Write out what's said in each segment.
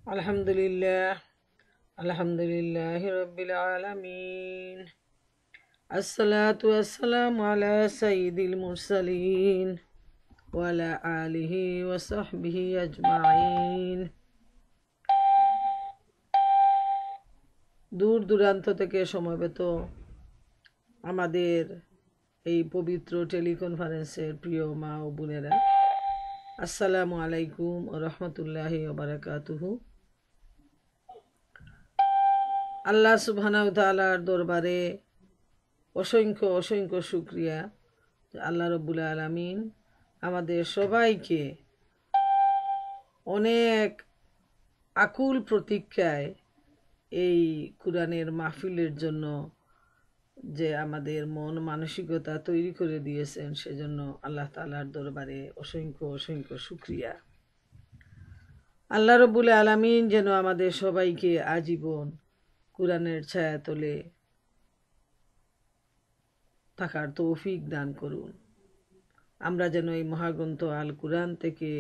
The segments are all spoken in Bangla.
আলহামদুলিল্লাহ আলহামদুলিল্লাহি রাব্বিল আলামিন আসসালাতু ওয়াসসালামু আলা সাইয়্যিদিল মুরসালিন ওয়া আলা আলিহি ওয়া সাহবিহি আজমাইন। দূর দূরান্ত থেকে সমবেত আমাদের এই পবিত্র টেলিকনফারেন্সের প্রিয় মা ও বোনেরা, আসসালামু আলাইকুম ওয়া রাহমাতুল্লাহি ওয়া বারাকাতুহু। আল্লাহ সুবহানাহু ওয়া তাআলার দরবারে অসংখ্য অসংখ্য শুকরিয়া। আল্লাহ রব্বুল আলামিন আমাদের সবাইকে অনেক আকুল প্রতীক্ষায় এই কোরআনের মাহফিলের জন্য যে আমাদের মন মানসিকতা তৈরি করে দিয়েছেন, সেজন্য আল্লাহ তাআলার দরবারে অসংখ্য অসংখ্য শুকরিয়া। আল্লাহ রব্বুল আলামিন যেন আমাদের সবাইকে আজীবন কোরআনের ছায়াতলে থাকার তৌফিক দান করুন। আমরা যেন এই মহাগ্রন্থ আল কুরআন থেকে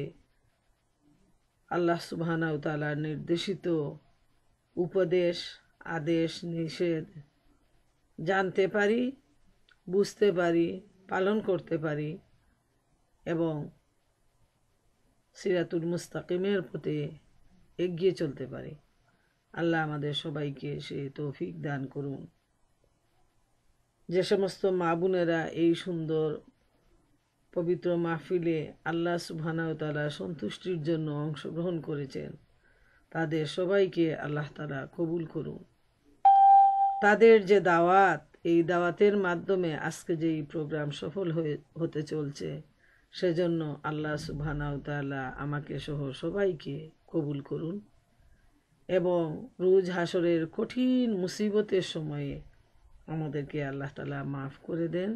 আল্লাহ সুবহানাহু ওয়া তাআলার নির্দেশিত উপদেশ, আদেশ, নিষেধ জানতে পারি, বুঝতে পারি, পালন করতে পারি এবং সিরাতুল মুস্তাকিমের পথে এগিয়ে চলতে পারি। আল্লাহ আমাদের সবাইকে সেই তৌফিক দান করুন। যে সমস্ত মা বোনেরা এই সুন্দর পবিত্র মাহফিলে আল্লাহ সুবহানাহু ওয়া তাআলার সন্তুষ্টির জন্য অংশগ্রহণ করেছেন, তাদের সবাইকে আল্লাহ তাআলা কবুল করুন। তাদের যে দাওয়াত, এই দাওয়াতের মাধ্যমে আজকে যে এই প্রোগ্রাম সফল হতে চলছে, সেজন্য আল্লাহ সুবহানাহু ওয়া তাআলা আমাকে সহ সবাইকে কবুল করুন এবং রোজ হাসরের কঠিন মুসিবতের সময়ে আমাদেরকে আল্লাহ তাআলা মাফ করে দেন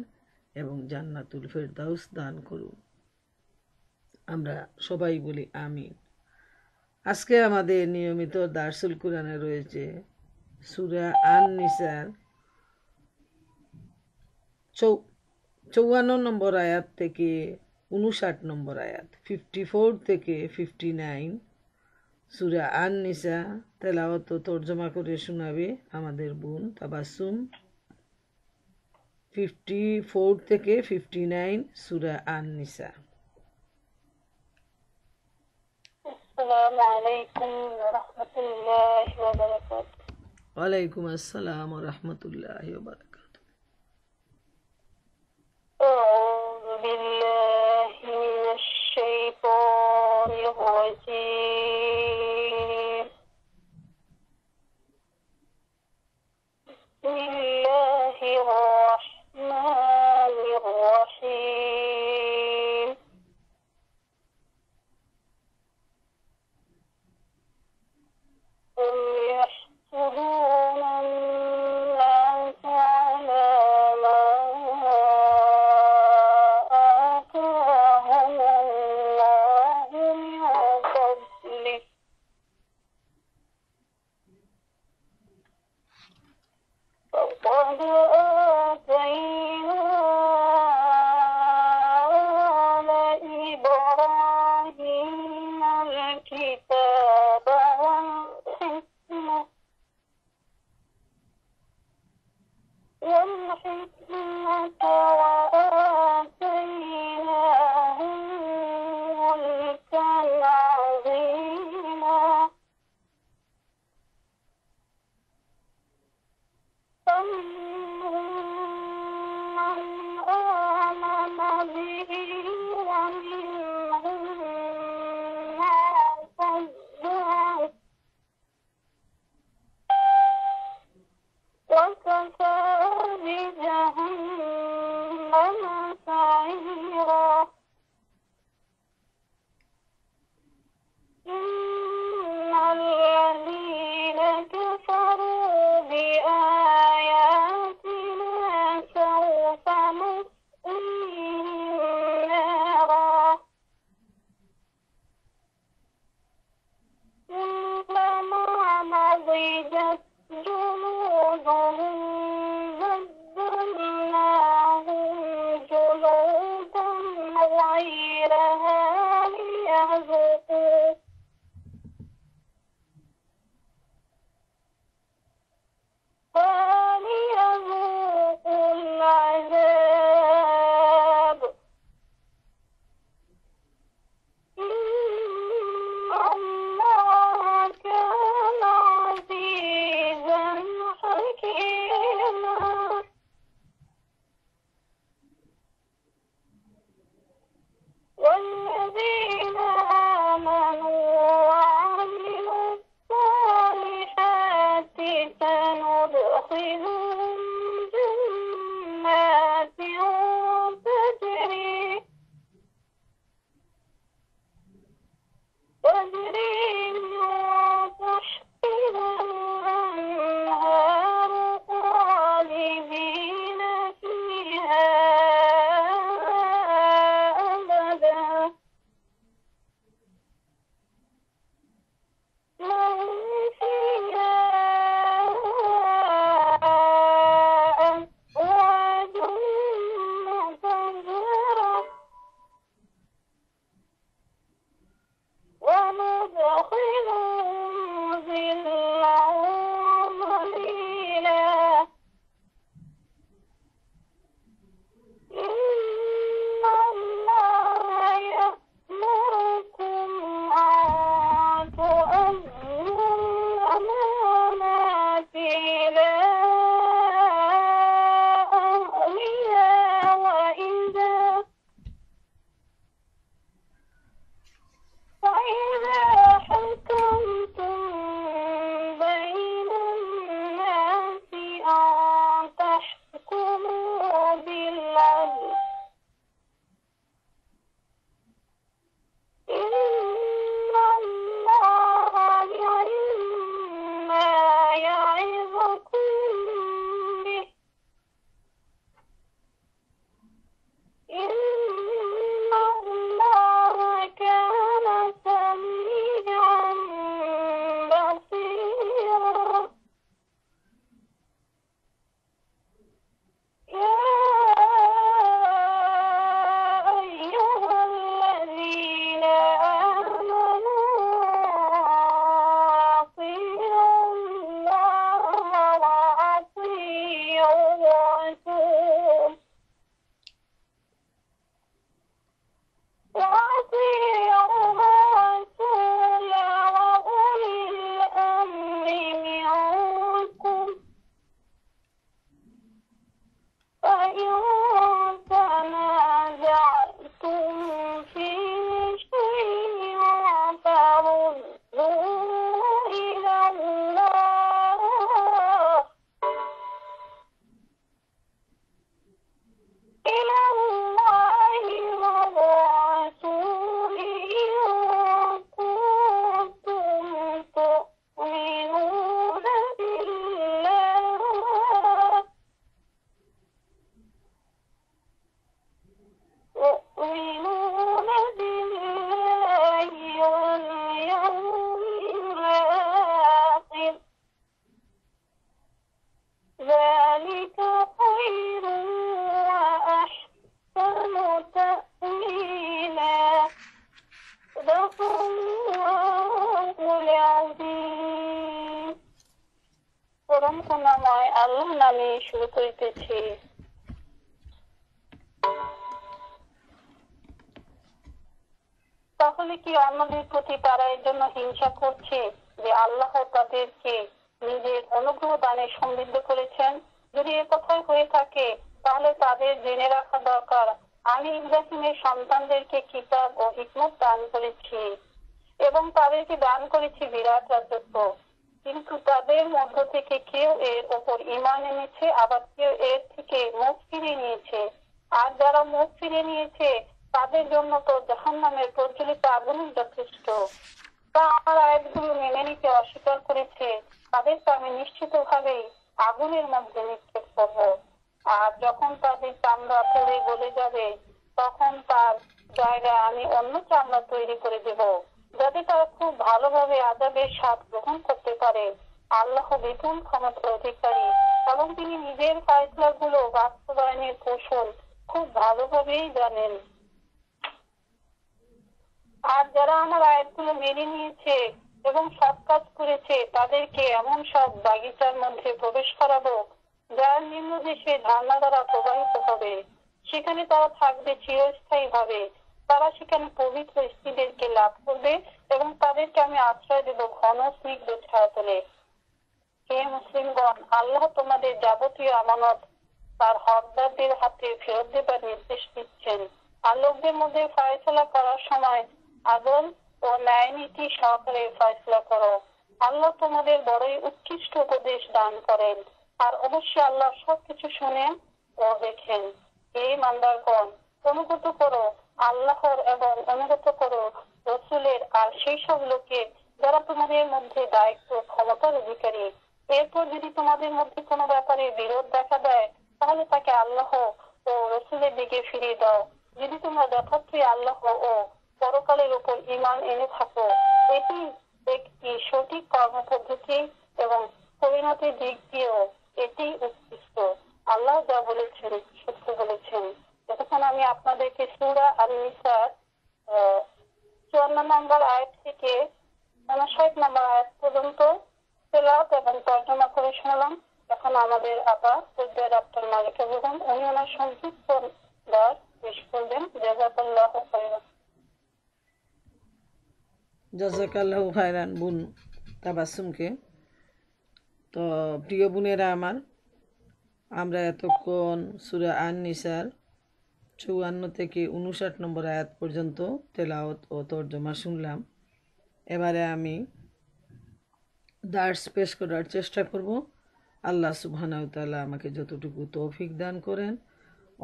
এবং জান্নাতুল ফেরদাউস দান করুন। আমরা সবাই বলি আমিন। আজকে আমাদের নিয়মিত দারসুল কুরআনে রয়েছে সূরা আন-নিসার 54 নম্বর আয়াত থেকে 59 নম্বর আয়াত, 54 থেকে 59। সূরা আন-নিসা তেলাওয়াত ও তরজমা করে শোনাবে আমাদের বোন তাবাসসুম। 54 থেকে 59 সূরা আন-নিসা। আসসালামু আলাইকুম ওয়া রাহমাতুল্লাহি ওয়া বারাকাতুহু। ওয়ালাইকুম আসসালাম ওয়া রাহমাতুল্লাহি ওয়া বারাকাতুহু। আউযু বিল্লাহি মিনাশ শাইতানির রাজীম। বিসমিল্লাহির রাহমানির রাহিম। أم يحسدون الناس على ما آتاهم الله من فضله فقد آتينا آل إبراهيم الكتاب والحكمة وآتيناهم ملكا عظيما فمنهم من آمن به ومنهم من صد عنه وكفى بجهنم سعيرا إن الذين كفروا بآياتنا سوف نصليهم نارا كلما نضجت جلودهم بدلناهم جلودا غيرها ليذوقوا সাদাকাল্লাহুল আযীম। পরম করুণাময় আল্লাহর নামে শুরু করিতেছি। তাহলে কি অন্যদের প্রতি তারা এর জন্য হিংসা করছে যে আল্লাহ তাদেরকে নিজের অনুগ্রহ দানে সমৃদ্ধ করেছেন? যদি এ কথাই হয়ে থাকে তাহলে তাদের জেনে রাখা দরকার, আমি ইব্রাহিমের সন্তানদেরকে কিতাব ও হিকমত দান করেছি এবং তাদেরকে দান করেছি বিরাট রাজত্ব। কিন্তু তাদের মধ্য থেকে কেউ এর ওপর ঈমান এনেছে, আবার কেউ এর থেকে মুখ ফিরিয়ে নিয়েছে। আর যারা মুখ ফিরিয়ে নিয়েছে তাদের জন্য তো জাহান্নামের প্রজ্বলিত আগুনই যথেষ্ট। তা আমার আয়াতগুলো মেনে নিতে অস্বীকার করেছে, তাদেরকে আমি নিশ্চিতভাবেই আগুনের মধ্যে নিক্ষেপ করব। আর যখন তাদের চামড়া পুড়ে গলে যাবে তখন তার জায়গায় আমি অন্য চামড়া তৈরি করে দেব, যাতে তারা খুব ভালোভাবে আযাবের স্বাদ গ্রহণ করতে পারে। আল্লাহ বিপুল ক্ষমতার অধিকারী এবং তিনি নিজের ফায়সালাগুলো বাস্তবায়নের কৌশল খুব ভালোভাবেই জানেন। আর যারা আমার আয়াতগুলো মেনে নিয়েছে এবং সৎ কাজ করেছে তাদেরকে এমন সব বাগিচার মধ্যে প্রবেশ করাবো যার নিম্নদেশে ঝর্ণা দ্বারা প্রবাহিত হবে। সেখানে তারা থাকবে চিরস্থায়ী ভাবে। তারা সেখানে পবিত্র স্ত্রীদেরকে লাভ করবে এবং তাদেরকে আমি আশ্রয় দেব ঘন স্নিগ্ধ ছায়াতলে। হে মুসলিমগণ, আল্লাহ তোমাদের যাবতীয় আমানত তার হকদারদের হাতে ফেরত দেবার নির্দেশ দিচ্ছেন। আর লোকদের মধ্যে ফয়সালা করার সময় আদল ও ন্যায় নীতি সহকারে ফয়সালা করো। আল্লাহ তোমাদের বড়ই উৎকৃষ্ট উপদেশ দান করেন। আর অবশ্যই আল্লাহ সবকিছু শুনেন ও দেখেন। এই মান্দারগণ, অনুগত করো আল্লাহর এবং অনুগত করো রসুলের আর সেই সব লোকের যারা তোমাদের মধ্যে দায়িত্ব ক্ষমতার অধিকারী। এরপর যদি তোমাদের মধ্যে কোনো ব্যাপারে বিরোধ দেখা দেয় তাহলে তাকে আল্লাহ ও রসুলের দিকে ফিরিয়ে দাও। যদি তোমরা যথার্থই আল্লাহ ও পরকালের উপর ঈমান এনে থাকো, এটি একটি সঠিক কর্মপদ্ধতি এবং পরিণতির দিক দিয়েও এটি উৎকৃষ্ট। আল্লাহ যা বলেছেন সত্য বলেছেন। যতক্ষণ আমি আপনাদেরকে সূরা আন-নিসার 54 নম্বর আয়াত থেকে 59 নম্বর আয়াত পর্যন্ত তেলাওয়াত এবং তর্জমা করে শোনালাম, এখন আমাদের আবার পর্যায়ে ডক্টর মালিকা বেগম উনি ওনার সংক্ষিপ্ত দর পেশ করবেন। জাযাকাল্লাহু খাইরান। জাযাকাল্লাহু খায়রান বোন তাবাসসুমকে। তো প্রিয় বোনেরা আমার, আমরা এতক্ষণ সূরা আন-নিসার 54 থেকে 59 নম্বর আয়াত পর্যন্ত তেলাওয়াত ও তর্জমা শুনলাম। এবারে আমি দার্স পেশ করার চেষ্টা করব। আল্লাহ সুবহানাহু ওয়া তাআলা আমাকে যতটুকু তৌফিক দান করেন।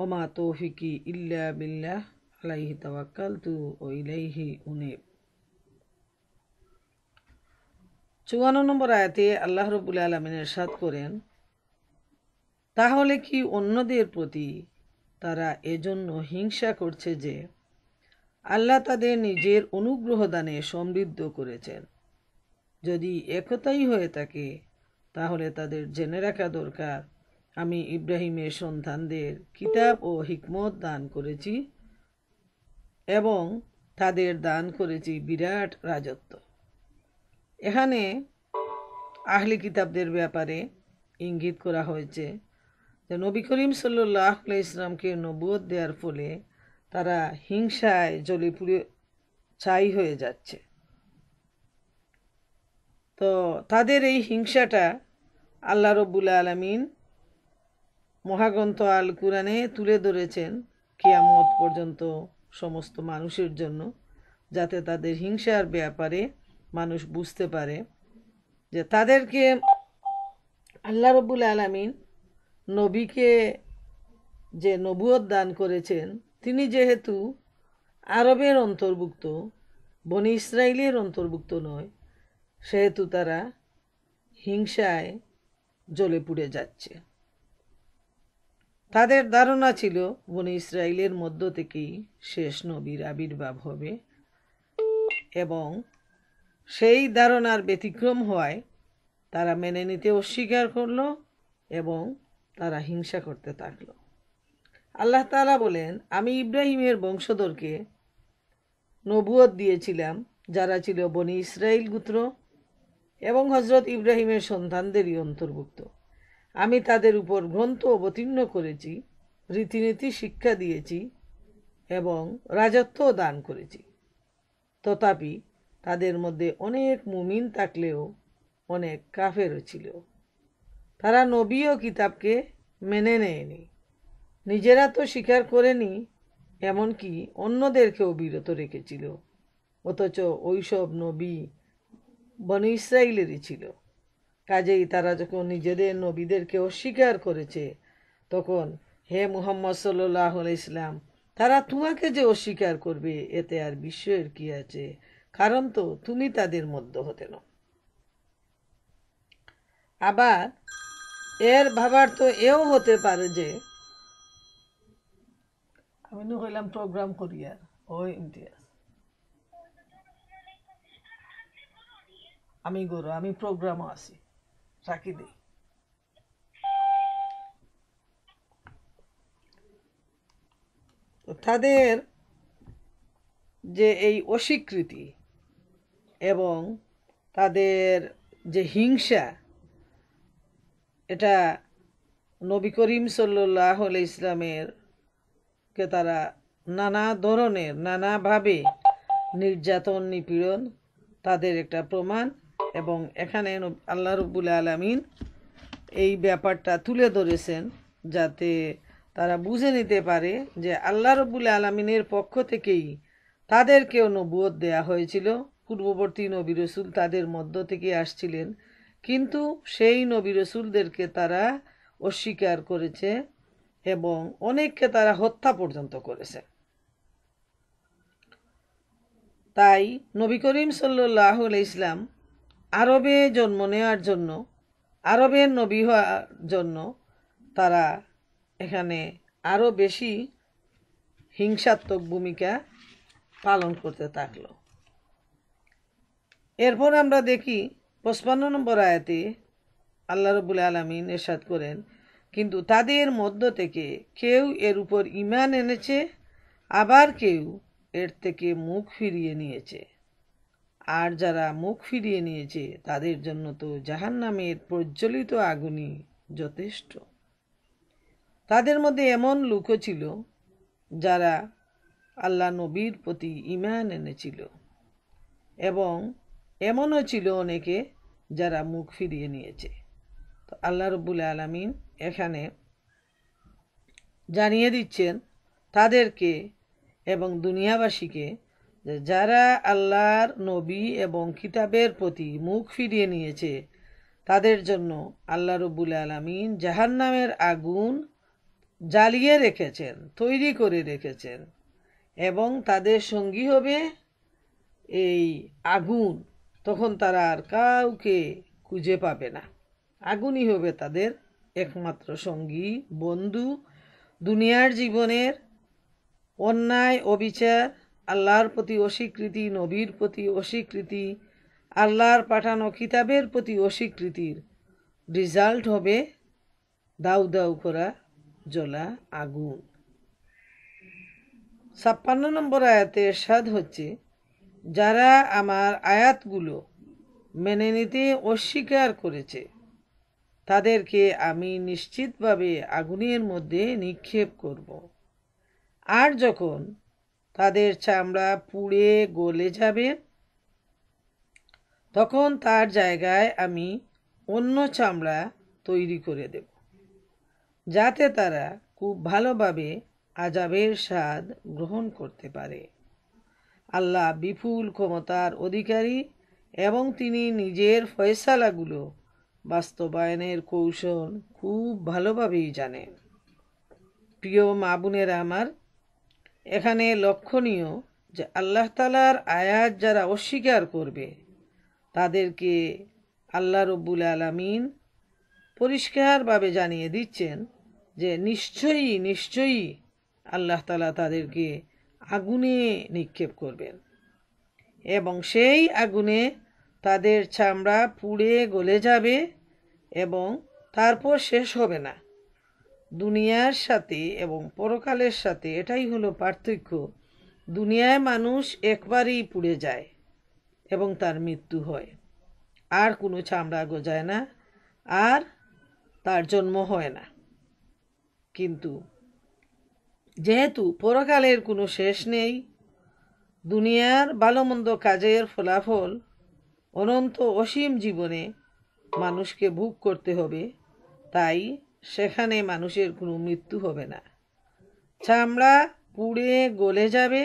ওমা তৌফিকি ইল্লা বিল্লাহ, আলাইহি তাওয়াক্কালতু ওয়া ইলাইহি উনীব। 54 নম্বর আয়াতে আল্লাহ রাব্বুল আলামিন ইরশাদ করেন, তাহলে কি অন্যদের প্রতি তারা এজন্য হিংসা করছে যে আল্লাহ তাদের নিজের অনুগ্রহ দানে সমৃদ্ধ করেছেন? যদি একথাই হয়ে থাকে তাহলে তাদের জেনে রাখা দরকার, আমি ইব্রাহিমের সন্তানদের কিতাব ও হিকমত দান করেছি এবং তাদের দান করেছি বিরাট রাজত্ব। এখানে আহলি কিতাবদের ব্যাপারে ইঙ্গিত করা হয়েছে যে নবী করিম সাল্লাল্লাহু আলাইহি ইসলামকে নবুয়ত দেওয়ার ফলে তারা হিংসায় জ্বলে পুড়ে ছাই হয়ে যাচ্ছে। তো তাদের এই হিংসাটা আল্লাহ রব্বুল আলামিন মহাগ্রন্থ আল কুরআনে তুলে ধরেছেন কিয়ামত পর্যন্ত সমস্ত মানুষের জন্য, যাতে তাদের হিংসার ব্যাপারে মানুষ বুঝতে পারে যে তাদেরকে আল্লাহ রব্বুল আলামিন নবীকে যে নবুয়ত দান করেছেন তিনি যেহেতু আরবের অন্তর্ভুক্ত, বনি ইসরাইলের অন্তর্ভুক্ত নয়, সেহেতু তারা হিংসায় জ্বলে পুড়ে যাচ্ছে। তাদের ধারণা ছিল বনি ইসরাইলের মধ্য থেকেই শেষ নবীর আবির্ভাব হবে এবং সেই ধারণার ব্যতিক্রম হওয়ায় তারা মেনে নিতে অস্বীকার করলো এবং তারা হিংসা করতে থাকলো। আল্লাহ তাআলা বলেন, আমি ইব্রাহিমের বংশধরকে নবুয়ত দিয়েছিলাম যারা ছিল বনি ইসরাইল গোত্র এবং হজরত ইব্রাহিমের সন্তানদেরই অন্তর্ভুক্ত। আমি তাদের উপর গ্রন্থ অবতীর্ণ করেছি, রীতিনীতি শিক্ষা দিয়েছি এবং রাজত্ব দান করেছি। তথাপি তাদের মধ্যে অনেক মুমিন থাকলেও অনেক কাফেরও ছিল। তারা নবী ও কিতাবকে মেনে নেয়নি, নিজেরা তো স্বীকার করেনি, এমনকি অন্যদেরকেও বিরত রেখেছিল। অথচ ওইসব নবী বনি ইসরাইলেরই ছিল। কাজেই তারা যখন নিজেদের নবীদেরকে অস্বীকার করেছে, তখন হে মুহাম্মদ সাল্লাল্লাহু আলাইহি সাল্লাম, তারা তোমাকে যে অস্বীকার করবে এতে আর বিস্ময়ের কি আছে, কারণ তো তুমি তাদের মধ্য হতে নও। আবার এর ভাবার তো এও হতে পারে যে আমি নু হইলাম প্রোগ্রাম করি আর ওই ইমতিয়াজ আমি গরু আমি প্রোগ্রামও আছি, রাখি দিই। তাদের যে এই অস্বীকৃতি এবং তাদের যে হিংসা, এটা নবী করিম সাল্লাল্লাহু আলাইহি ইসলামের কে তারা নানা ধরনের নানাভাবে নির্যাতন নিপীড়ন তাদের একটা প্রমাণ। এবং এখানে আল্লাহ রাব্বুল আলামিন এই ব্যাপারটা তুলে ধরেছেন যাতে তারা বুঝে নিতে পারে যে আল্লাহ রাব্বুল আলামিনের পক্ষ থেকেই তাদেরকেও নবুয়ত দেয়া হয়েছিল। পূর্ববর্তী নবী রসুল তাদের মধ্য থেকে আসছিলেন, কিন্তু সেই নবী রসুলদেরকে তারা অস্বীকার করেছে এবং অনেককে তারা হত্যা পর্যন্ত করেছে। তাই নবী করিম সাল্লাল্লাহু আলাইহি ইসলাম আরবে জন্ম নেওয়ার জন্য, আরবের নবী হওয়ার জন্য তারা এখানে আরও বেশি হিংসাত্মক ভূমিকা পালন করতে থাকলো। এরপর আমরা দেখি 55 নম্বর আয়াতে আল্লাহ রাব্বুল আলামিন ইরশাদ করেন, কিন্তু তাদের মধ্য থেকে কেউ এর উপর ঈমান এনেছে, আবার কেউ এর থেকে মুখ ফিরিয়ে নিয়েছে। আর যারা মুখ ফিরিয়ে নিয়েছে তাদের জন্য তো জাহান্নামের প্রজ্বলিত আগুনই যথেষ্ট। তাদের মধ্যে এমন লোকও ছিল যারা আল্লাহ নবীর প্রতি ঈমান এনেছিল এবং এমনও ছিল অনেকে যারা মুখ ফিরিয়ে নিয়েছে। তো আল্লাহ রাব্বুল আলামিন এখানে জানিয়ে দিচ্ছেন তাদেরকে এবং দুনিয়াবাসীকে যে যারা আল্লাহর নবী এবং কিতাবের প্রতি মুখ ফিরিয়ে নিয়েছে তাদের জন্য আল্লাহ রাব্বুল আলামিন জাহান্নামের আগুন জ্বালিয়ে রেখেছেন, তৈরি করে রেখেছেন এবং তাদের সঙ্গী হবে এই আগুন। তখন তারা আর কাউকে খুঁজে পাবে না, আগুনই হবে তাদের একমাত্র সঙ্গী, বন্ধু। দুনিয়ার জীবনের অন্যায়, অবিচার, আল্লাহর প্রতি অস্বীকৃতি, নবীর প্রতি অস্বীকৃতি, আল্লাহর পাঠানো কিতাবের প্রতি অস্বীকৃতির রেজাল্ট হবে দাউ দাউ করা জ্বলা আগুন। 56 নম্বর আয়াতে ইরশাদ হচ্ছে, যারা আমার আয়াতগুলো মেনে নিতে অস্বীকার করেছে তাদেরকে আমি নিশ্চিতভাবে আগুনের মধ্যে নিক্ষেপ করব। আর যখন তাদের চামড়া পুড়ে গলে যাবে তখন তার জায়গায় আমি অন্য চামড়া তৈরি করে দেব, যাতে তারা খুব ভালোভাবে আযাবের স্বাদ গ্রহণ করতে পারে। আল্লাহ বিপুল ক্ষমতার অধিকারী এবং তিনি নিজের ফয়সালাগুলো বাস্তবায়নের কৌশল খুব ভালোভাবেই জানেন। প্রিয় মা বোনেরা আমার, এখানে লক্ষণীয় যে আল্লাহ তাআলার আয়াত যারা অস্বীকার করবে তাদেরকে আল্লাহ রাব্বুল আলামিন পরিষ্কারভাবে জানিয়ে দিচ্ছেন যে নিশ্চয়ই নিশ্চয়ই আল্লাহ তাআলা তাদেরকে আগুনে নিক্ষেপ করবেন এবং সেই আগুনে তাদের চামড়া পুড়ে গলে যাবে এবং তারপর শেষ হবে না। দুনিয়ার সাথে এবং পরকালের সাথে এটাই হলো পার্থক্য দুনিয়ায় মানুষ একবারই পুড়ে যায় এবং তার মৃত্যু হয়, আর কোনো চামড়া গজায় না, আর তার জন্ম হয় না। কিন্তু যেহেতু পরকালের কোনো শেষ নেই, দুনিয়ার ভালো মন্দ কাজের ফলাফল অনন্ত অসীম জীবনে মানুষকে ভোগ করতে হবে, তাই সেখানে মানুষের কোনো মৃত্যু হবে না। চামড়া পুড়ে গলে যাবে,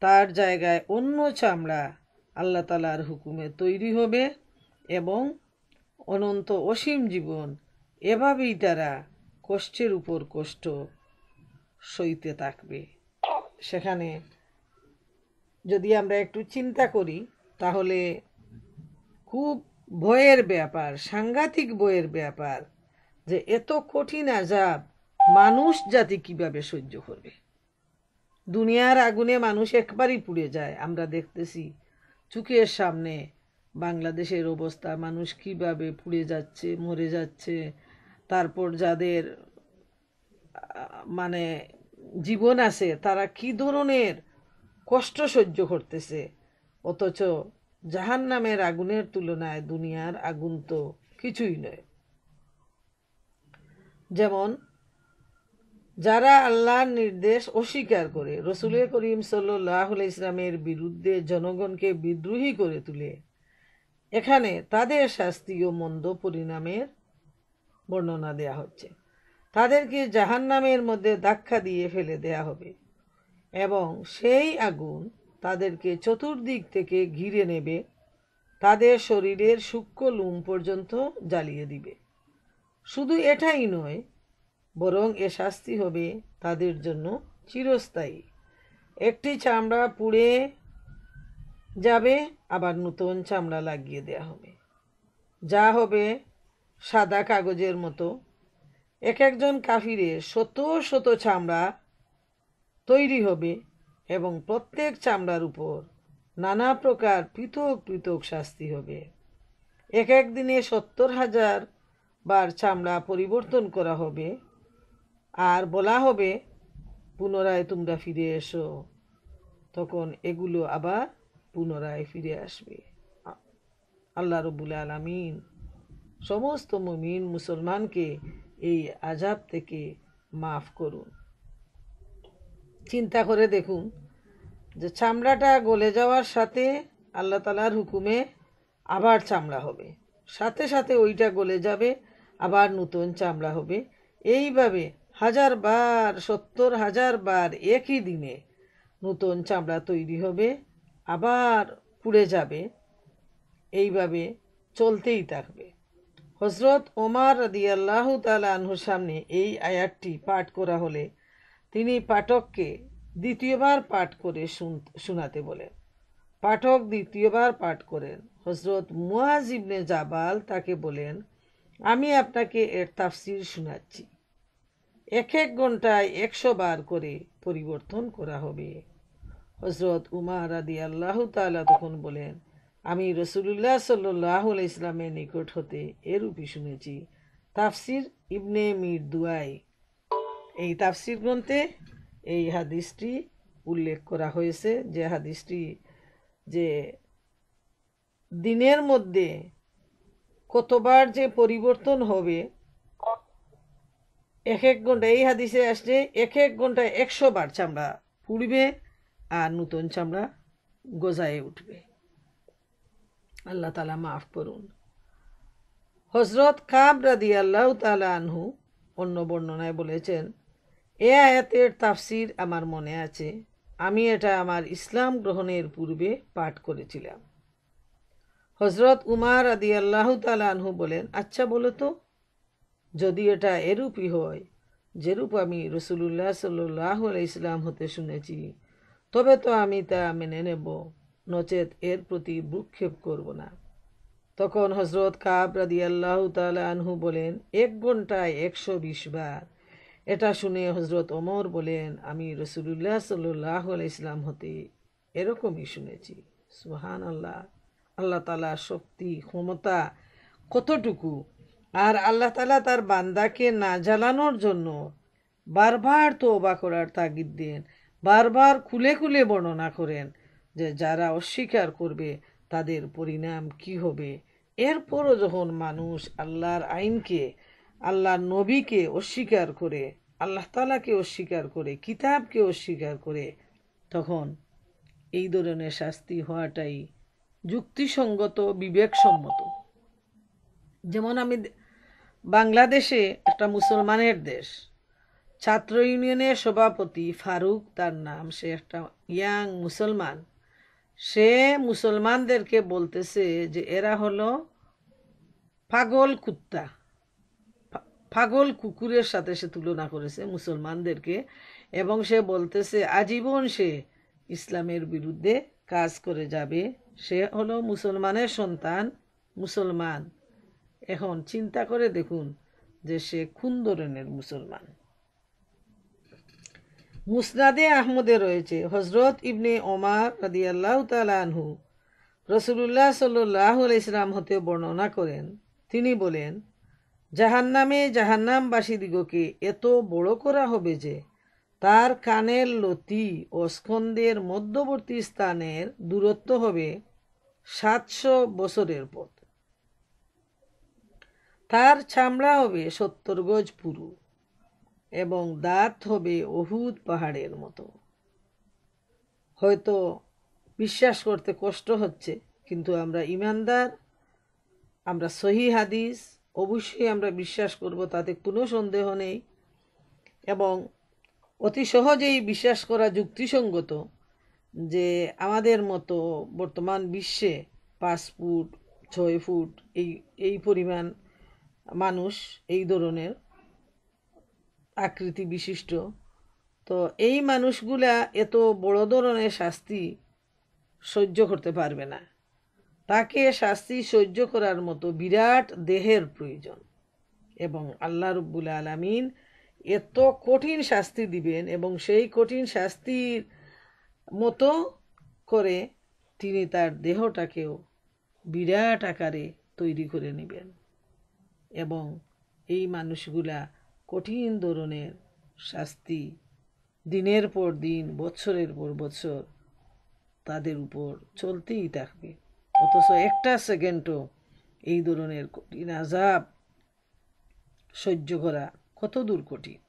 তার জায়গায় অন্য চামড়া আল্লাহ তাআলার হুকুমে তৈরি হবে এবং অনন্ত অসীম জীবন এভাবেই তারা কষ্টের উপর কষ্ট সইতে থাকবে। সেখানে যদি আমরা একটু চিন্তা করি তাহলে খুব ভয়ের ব্যাপার, সাংঘাতিক ভয়ের ব্যাপার যে এত কঠিন আযাব মানুষ জাতি কিভাবে সহ্য করবে। দুনিয়ার আগুনে মানুষ একবারই পুড়ে যায়। আমরা দেখতেছি চোখের সামনে বাংলাদেশের অবস্থা, মানুষ কিভাবে পুড়ে যাচ্ছে, মরে যাচ্ছে। তারপর যাদের মানে জীবন আছে তারা কি ধরনের কষ্ট সহ্য করতেছে, অথচ জাহান্নামের আগুনের তুলনায় দুনিয়ার আগুন তো কিছুই নয়। যেমন যারা আল্লাহর নির্দেশ অস্বীকার করে, রসুল করিম সাল্লাল্লাহু আলাইহি ইসলামের বিরুদ্ধে জনগণকে বিদ্রোহী করে তুলে, এখানে তাদের শাস্তি ও মন্দ পরিণামের বর্ণনা দেয়া হচ্ছে। তাদেরকে জাহান্নামের মধ্যে ধাক্কা দিয়ে ফেলে দেয়া হবে এবং সেই আগুন তাদেরকে চতুর্দিক থেকে ঘিরে নেবে, তাদের শরীরের সূক্ষ্ম লোম পর্যন্ত জ্বালিয়ে দিবে। শুধু এটাই নয়, বরং এ শাস্তি হবে তাদের জন্য চিরস্থায়ী। একটি চামড়া পুড়ে যাবে, আবার নতুন চামড়া লাগিয়ে দেয়া হবে, যা হবে সাদা কাগজের মতো। এক একজন কাফিরের শত শত চামড়া তৈরি হবে এবং প্রত্যেক চামড়ার উপর নানা প্রকার পৃথক পৃথক শাস্তি হবে। এক এক দিনে 70,000 বার চামড়া পরিবর্তন করা হবে আর বলা হবে পুনরায় তোমরা ফিরে এসো, তখন এগুলো আবার পুনরায় ফিরে আসবে। আল্লাহ রাব্বুল আলামিন সমস্ত মুমিন মুসলমানকে এই আযাব থেকে মাফ করুন। চিন্তা করে দেখুন যে চামড়াটা গলে যাওয়ার সাথে আল্লাহ তাআলার হুকুমে আবার চামড়া হবে, সাথে সাথে ওইটা গলে যাবে, আবার নতুন চামড়া হবে। এইভাবে 1000 বার, 70,000 বার একই দিনে নতুন চামড়া তৈরি হবে, আবার পুড়ে যাবে, এইভাবে চলতেই থাকবে। হযরত ওমর রাদিয়াল্লাহু তাআলা আনহুর সামনে এই আয়াতটি পাঠ করা হলে তিনি পাঠককে দ্বিতীয়বার পাঠ করে শোনাতে বলেন। পাঠক দ্বিতীয়বার পাঠ করেন। হযরত মুআজ ইবনে জাবাল তাকে বলেন, আমি আপনাকে এর তাফসীর শোনাচ্ছি। এক এক ঘন্টায় 100 বার করে পরিবর্তন করা হবে। হযরত উমর রাদিয়াল্লাহু তাআলা তখন বলেন, আমি রাসূলুল্লাহ সাল্লাল্লাহু আলাইহি ইসলামের নিকট হতে এরূপই শুনেছি। তাফসীর ইবনে মিরদুয়াই, এই তাফসীর গ্রন্থে এই হাদিসটি উল্লেখ করা হয়েছে, যে হাদিসটি যে দিনের মধ্যে কতবার যে পরিবর্তন হবে এক এক ঘন্টা, এই হাদিসে আসছে এক এক ঘন্টায় 100 বার চামড়া পুড়বে আর নতুন চামড়া গজায়ে উঠবে। আল্লাহ তাআলা মাফ করুন। হযরত কাব রাদিয়াল্লাহু তাআলা আনহু অন্য বর্ণনায় বলেছেন, এ আয়াতের তাফসীর আমার মনে আছে, আমি এটা আমার ইসলাম গ্রহণের পূর্বে পাঠ করেছিলাম। হযরত উমর রাদিয়াল্লাহু তাআলা আনহু বলেন, আচ্ছা বলো তো, যদি এটা এরূপই হয় যেরূপ আমি রাসূলুল্লাহ সাল্লাল্লাহু আলাইহি ইসলাম হতে শুনেছি, তবে তো আমি তা মেনে নেব, নচেত এর প্রতি ভ্রুক্ষেপ করব না। তখন হযরত কাব রাদিয়াল্লাহু তাআলা আনহু বলেন, 1 ঘন্টায় 120 বার। এটা শুনে হযরত ওমর বলেন, আমি রাসূলুল্লাহ সাল্লাল্লাহু আলাইহি ইসলাম হতে এরকমই শুনেছি। সুবহানাল্লাহ। আল্লাহ তাআলার শক্তি ক্ষমতা কতটুকু, আর আল্লাহ তাআলা তার বান্দাকে না জ্বালানোর জন্য বারবার তওবা করার তাগিদ দেন, বারবার খুলে খুলে বর্ণনা করেন যে যারা অস্বীকার করবে তাদের পরিণাম কি হবে। এরপরও যখন মানুষ আল্লাহর আইনকে, আল্লাহর নবীকে অস্বীকার করে, আল্লাহ তাআলাকে অস্বীকার করে, কিতাবকে অস্বীকার করে, তখন এই ধরনের শাস্তি হওয়াটাই যুক্তিসঙ্গত, বিবেকসম্মত। যেমন বাংলাদেশে একটা মুসলমানের দেশ, ছাত্র ইউনিয়নের সভাপতি ফারুক তার নাম, সে একটা ইয়াং মুসলমান, সে মুসলমানদেরকে বলতেছে যে এরা হলো পাগল কুত্তা, পাগল কুকুরের সাথে সে তুলনা করেছে মুসলমানদেরকে, এবং সে বলতেছে আজীবন সে ইসলামের বিরুদ্ধে কাজ করে যাবে। সে হলো মুসলমানের সন্তান, মুসলমান। এখন চিন্তা করে দেখুন যে সে কোন ধরনের মুসলমান। মুসনাদে আহমদে রয়েছে, হজরত ইবনে ওমর রাদিয়াল্লাহু তাআলা আনহু রাসূলুল্লাহ সাল্লাল্লাহু আলাইহি সাল্লাম হতে বর্ণনা করেন, তিনি বলেন, জাহান্নামে জাহান্নামবাসীদিগকে এত বড় করা হবে যে তার কানের লতি ও স্কন্ধের মধ্যবর্তী স্থানের দূরত্ব হবে 700 বছরের পথ। তার চামড়া হবে 70 গজ পুরু এবং দাঁত হবে উহুদ পাহাড়ের মতো। হয়তো বিশ্বাস করতে কষ্ট হচ্ছে, কিন্তু আমরা ইমানদার, আমরা সহিহ হাদিস অবশ্যই আমরা বিশ্বাস করব, তাতে কোনো সন্দেহ নেই। এবং অতি সহজেই বিশ্বাস করা যুক্তিসঙ্গত যে আমাদের মতো বর্তমান বিশ্বে 5 ফুট 6 ফুট এই পরিমাণ মানুষ এই ধরনের আকৃতি বিশিষ্ট, তো এই মানুষগুলা এত বড় ধরনের শাস্তি সহ্য করতে পারবে না। তাকে শাস্তি সহ্য করার মতো বিরাট দেহের প্রয়োজন, এবং আল্লাহ রাব্বুল আলামিন এত কঠিন শাস্তি দিবেন এবং সেই কঠিন শাস্তির মতো করে তিনি তার দেহটাকেও বিরাট আকারে তৈরি করে নেবেন, এবং এই মানুষগুলা কঠিন ধরনের শাস্তি দিনের পর দিন, বছরের পর বছর তাদের উপর চলতেই থাকবে। অথচ একটা সেকেন্ডও এই ধরনের কঠিন আযাব সহ্য করা কত দূর কঠিন।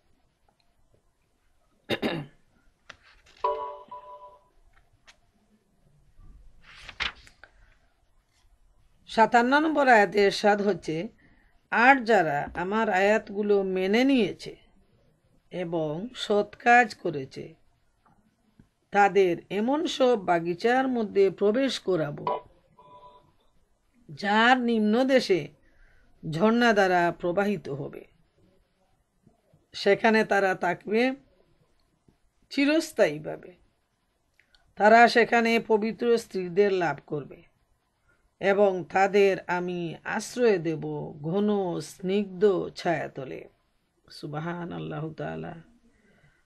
57 নম্বর আয়াতে ইরশাদ হচ্ছে, আর যারা আমার আয়াতগুলো মেনে নিয়েছে এবং সৎ কাজ করেছে তাদের এমন সব বাগিচার মধ্যে প্রবেশ করাবো যার নিম্নদেশে ঝর্ণা দ্বারা প্রবাহিত হবে। সেখানে তারা থাকবে চিরস্থায়ীভাবে। তারা সেখানে পবিত্র স্ত্রীদের লাভ করবে এবং তাদের আমি আশ্রয় দেব ঘন স্নিগ্ধ ছায়াতলে। সুবহান আল্লাহ তাআলা।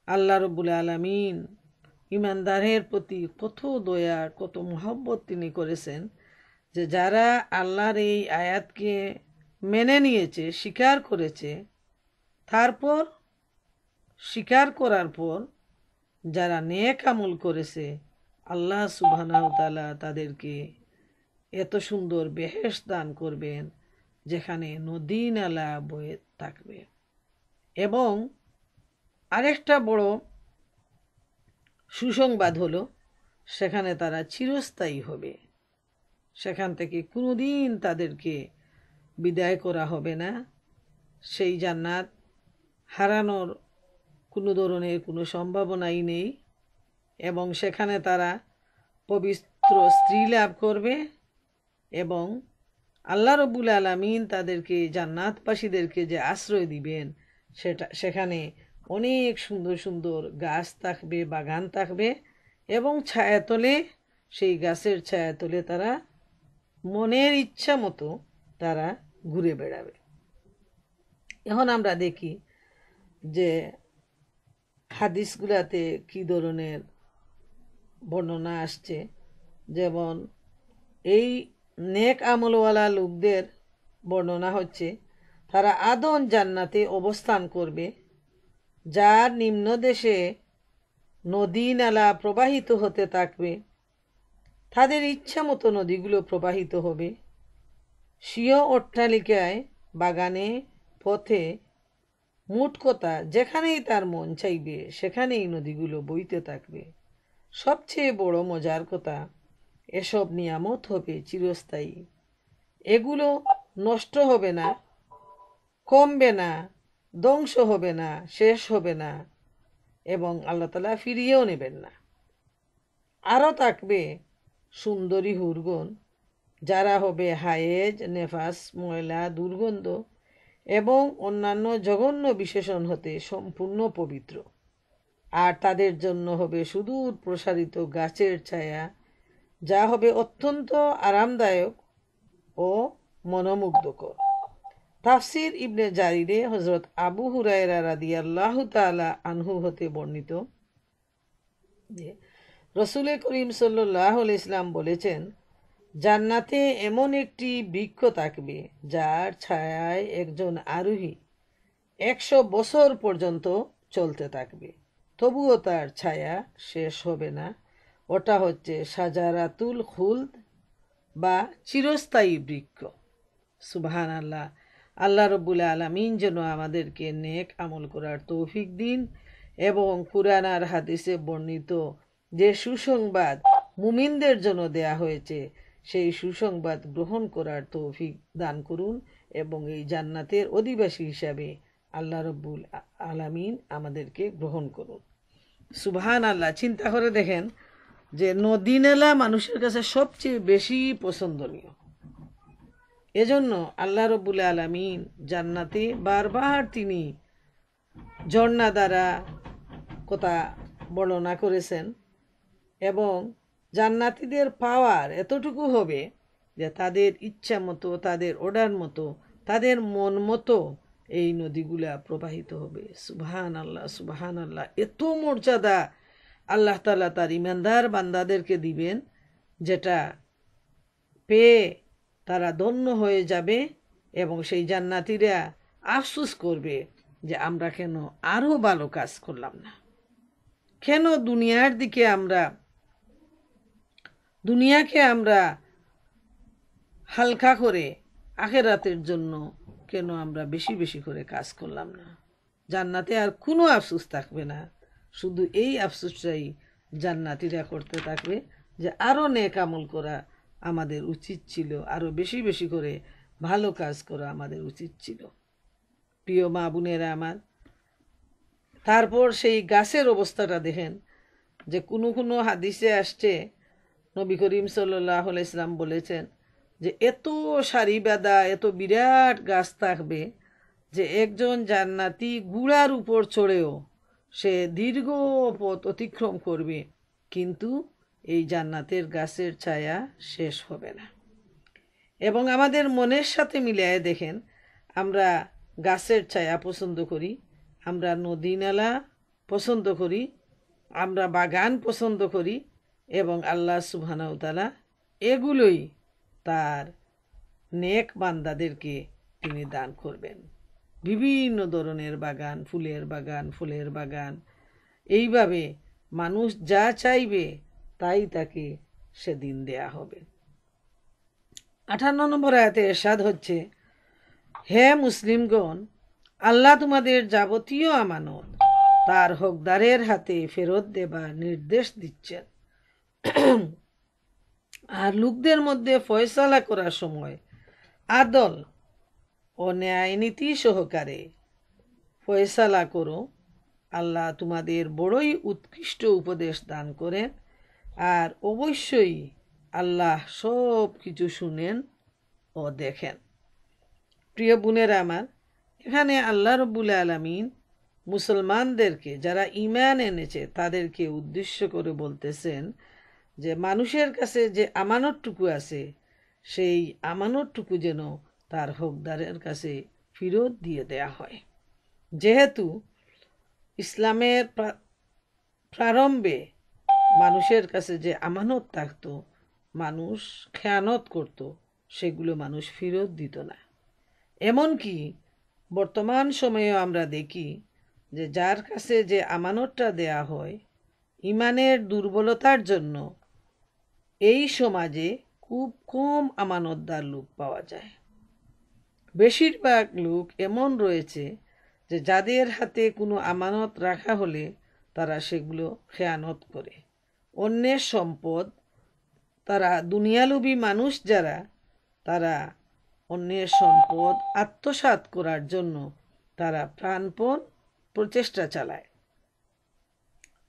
আল্লাহ রাব্বুল আলামিন ইমানদারের প্রতি কত দয়া, কত মহব্বত তিনি করেছেন, যে যারা আল্লাহর এই আয়াতকে মেনে নিয়েছে, স্বীকার করেছে, তারপর স্বীকার করার পর যারা নেক আমল করেছে, আল্লাহ সুবহানাহু তাআলা তাদেরকে এত সুন্দর বেহেশত দান করবেন যেখানে নদী নালা বয়ে থাকবে। এবং আরেকটা বড় সুসংবাদ হলো, সেখানে তারা চিরস্থায়ী হবে, সেখান থেকে কোনোদিন তাদেরকে বিদায় করা হবে না। সেই জান্নাত হারানোর কোনো ধরনের কোনো সম্ভাবনাই নেই, এবং সেখানে তারা পবিত্র স্ত্রী লাভ করবে, এবং আল্লাহ রাব্বুল আলামিন তাদেরকে, জান্নাতবাসীদেরকে যে আশ্রয় দিবেন, সেখানে অনেক সুন্দর সুন্দর গাছ থাকবে, বাগান থাকবে, এবং ছায়াতলে, সেই গাছের ছায়াতলে তারা মনের ইচ্ছা মতো তারা ঘুরে বেড়াবে। এখন আমরা দেখি যে হাদিসগুলাতে কি ধরনের বর্ণনা আসছে। যেমন এই নেক আমলওয়ালা লোকদের বর্ণনা হচ্ছে, তারা আদন জান্নাতে অবস্থান করবে, যার নিম্নদেশে নদী নালা প্রবাহিত হতে থাকবে, তাদের ইচ্ছা মতো নদীগুলো প্রবাহিত হবে। স্বীয় অট্টালিকায়, বাগানে, পথে, মোট কথা যেখানেই তার মন চাইবে সেখানেই নদীগুলো বইতে থাকবে। সবচেয়ে বড় মজার কথা, এসব নিয়ামত হবে চিরস্থায়ী। এগুলো নষ্ট হবে না, কমবে না, ধ্বংস হবে না, শেষ হবে না, এবং আল্লাহ তাআলা ফিরিয়েও নেবেন না। আরও থাকবে সুন্দরী হুরগণ, যারা হবে হায়েজ, নেফাস, ময়লা, দুর্গন্ধ এবং অন্যান্য জঘন্য বিশেষণ হতে সম্পূর্ণ পবিত্র। আর তাদের জন্য হবে সুদূর প্রসারিত গাছের ছায়া, যা হবে অত্যন্ত আরামদায়ক ও মনোমুগ্ধকর। তাফসির ইবনে জারিরে হযরত আবু হুরায়রা রাদিয়াল্লাহু তাআলা আনহু হতে বর্ণিত যে রাসূল করিম সাল্লাল্লাহু আলাইহি সাল্লাম বলেছেন, জান্নাতে এমন একটি বৃক্ষ থাকবে যার ছায়ায় একজন আরোহী 100 বছর পর্যন্ত চলতে থাকবে, তবুও তার ছায়া শেষ হবে না। ওটা হচ্ছে শাজারাতুল খুলদ বা চিরস্থায়ী বৃক্ষ। সুবহানাল্লাহ। আল্লাহ রব্বুল আলামিন যেন আমাদেরকে নেক আমল করার তৌফিক দিন এবং কুরআন আর হাদিসে বর্ণিত যে সুসংবাদ মুমিনদের জন্য দেয়া হয়েছে সেই সুসংবাদ গ্রহণ করার তৌফিক দান করুন এবং এই জান্নাতের অধিবাসী হিসাবে আল্লাহ রব্বুল আলামিন আমাদেরকে গ্রহণ করুন। সুবহানাল্লাহ। চিন্তা করে দেখেন যে নদী নালা মানুষের কাছে সবচেয়ে বেশি পছন্দনীয়। এজন্য আল্লাহ রব্বুল আলামিন জান্নাতে বারবার তিনি ঝর্ণা দ্বারা কথা বর্ণনা করেছেন এবং জান্নাতীদের পাওয়ার এতটুকু হবে যে তাদের ইচ্ছা মতো, তাদের অর্ডার মতো, তাদের মন মতো এই নদীগুলা প্রবাহিত হবে। সুবহানাল্লাহ, সুবহানাল্লাহ। এত মর্যাদা আল্লাহ তাআলা তার ইমানদার বান্দাদেরকে দিবেন, যেটা পেয়ে তারা ধন্য হয়ে যাবে এবং সেই জান্নাতীরা আফসোস করবে যে আমরা কেন আরো ভালো কাজ করলাম না, কেন দুনিয়াকে আমরা হালকা করে আখিরাতের জন্য কেন আমরা বেশি বেশি করে কাজ করলাম না। জান্নাতে আর কোনো আফসোস থাকবে না, শুধু এই আফসোসটাই জান্নাতীরা করতে থাকবে যে আরো নেক আমল করা আমাদের উচিত ছিল, আরো বেশি বেশি করে ভালো কাজ করা আমাদের উচিত ছিল। প্রিয় মা বোনেরা আমার, তারপর সেই গাছের অবস্থাটা দেখেন যে কোনো হাদিসে আসছে নবী করিম সাল্লাল্লাহু আলাইহি সাল্লাম বলেছেন যে এত সারি বাঁধা এত বিরাট গাছ থাকবে যে একজন জান্নাতি গুড়ার উপর চড়েও সে দীর্ঘ পথ অতিক্রম করবে, কিন্তু এই জান্নাতের গাছের ছায়া শেষ হবে না। এবং আমাদের মনের সাথে মিলিয়ে দেখেন, আমরা গাছের ছায়া পছন্দ করি, আমরা নদী নালা পছন্দ করি, আমরা বাগান পছন্দ করি এবং আল্লাহ সুবহানাহু ওয়া তাআলা এগুলোই তার নেক বান্দাদেরকে তিনি দান করবেন। বিভিন্ন ধরনের বাগান, ফুলের বাগান, ফলের বাগান, এইভাবে মানুষ যা চাইবে তাই তাকে সেদিন দেয়া হবে। 58 নম্বর আয়াতে ইরশাদ হচ্ছে, হে মুসলিমগণ, আল্লাহ তোমাদের যাবতীয় আমানত তার হকদারের হাতে ফেরত দেবার নির্দেশ দিচ্ছেন, আর লোকদের মধ্যে ফয়সালা করার সময় আদল ও ন্যায় নীতি সহকারে ফয়সালা করো। আল্লাহ তোমাদের বড়ই উৎকৃষ্ট উপদেশ দান করেন, আর অবশ্যই আল্লাহ সব কিছু শুনেন ও দেখেন। প্রিয় বোনেরা আমার, এখানে আল্লাহ রব্বুল আলামিন মুসলমানদেরকে, যারা ঈমান এনেছে তাদেরকে উদ্দেশ্য করে বলতেছেন যে মানুষের কাছে যে আমানতটুকু আছে সেই আমানতটুকু যেন তার হকদারের কাছে ফেরত দিয়ে দেয়া হয়। যেহেতু ইসলামের প্রারম্ভে মানুষের কাছে যে আমানত থাকতো, মানুষ খেয়ানত করত, সেগুলো মানুষ ফেরত দিত না। এমনকি বর্তমান সময়েও আমরা দেখি যে যার কাছে যে আমানতটা দেয়া হয় ইমানের দুর্বলতার জন্য এই সমাজে খুব কম আমানতদার লোক পাওয়া যায়। বেশিরভাগ লোক এমন রয়েছে যে যাদের হাতে কোনো আমানত রাখা হলে তারা সেগুলো খেয়ানত করে। অন্যের সম্পদ, তারা দুনিয়ালোভী মানুষ যারা, তারা অন্যের সম্পদ আত্মসাৎ করার জন্য তারা প্রাণপণ প্রচেষ্টা চালায়।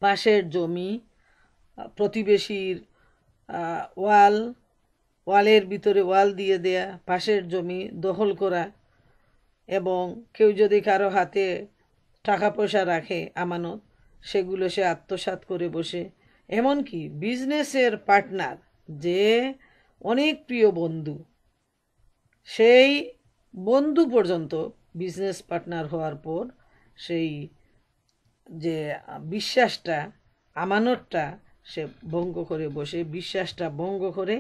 পাশের জমি, প্রতিবেশীর ওয়ালের ভিতরে ওয়াল দিয়ে দেয়া, পাশের জমি দখল করা, এবং কেউ যদি কারো হাতে টাকা পয়সা রাখে আমানত, সেগুলো সে আত্মসাৎ করে বসে। এমনকি বিজনেসের পার্টনার, যে অনেক প্রিয় বন্ধু, সেই বন্ধু পর্যন্ত বিজনেস পার্টনার হওয়ার পর সেই যে বিশ্বাসটা, আমানতটা সে ভঙ্গ করে বসে, বিশ্বাসটা ভঙ্গ করে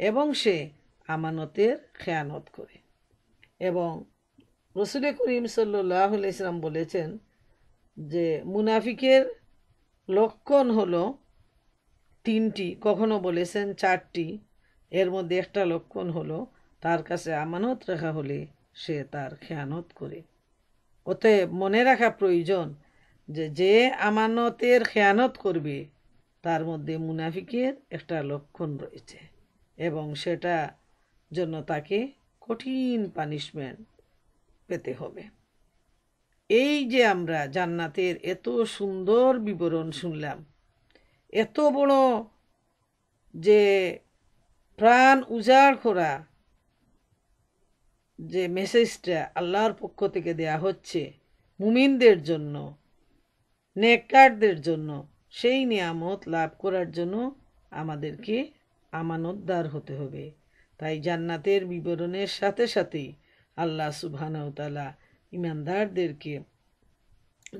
এবং সে আমানতের খেয়ানত করে। এবং রসুল করিম সাল্লাল্লাহু আলাইহি ওয়াসাল্লাম বলেছেন যে মুনাফিকের লক্ষণ হলো তিনটি, কখনো বলেছেন চারটি। এর মধ্যে একটা লক্ষণ হলো তার কাছে আমানত রাখা হলে সে তার খেয়ানত করে। অতএব মনে রাখা প্রয়োজন যে যে আমানতের খেয়ানত করবে তার মধ্যে মুনাফিকের একটা লক্ষণ রয়েছে, এবং সেটা জন্য তাকে কঠিন পানিশমেন্ট পেতে হবে। এই যে আমরা জান্নাতের এত সুন্দর বিবরণ শুনলাম, এত বড় যে প্রাণ উজাড় করা যে মেসেজটা আল্লাহর পক্ষ থেকে দেয়া হচ্ছে মুমিনদের জন্য, নেককারদের জন্য, সেই নিয়ামত লাভ করার জন্য আমাদেরকে আমানতদার হতে হবে। তাই জান্নাতের বিবরণের সাথে সাথেই আল্লাহ সুবহানাহু ওয়া তাআলা ঈমানদারদেরকে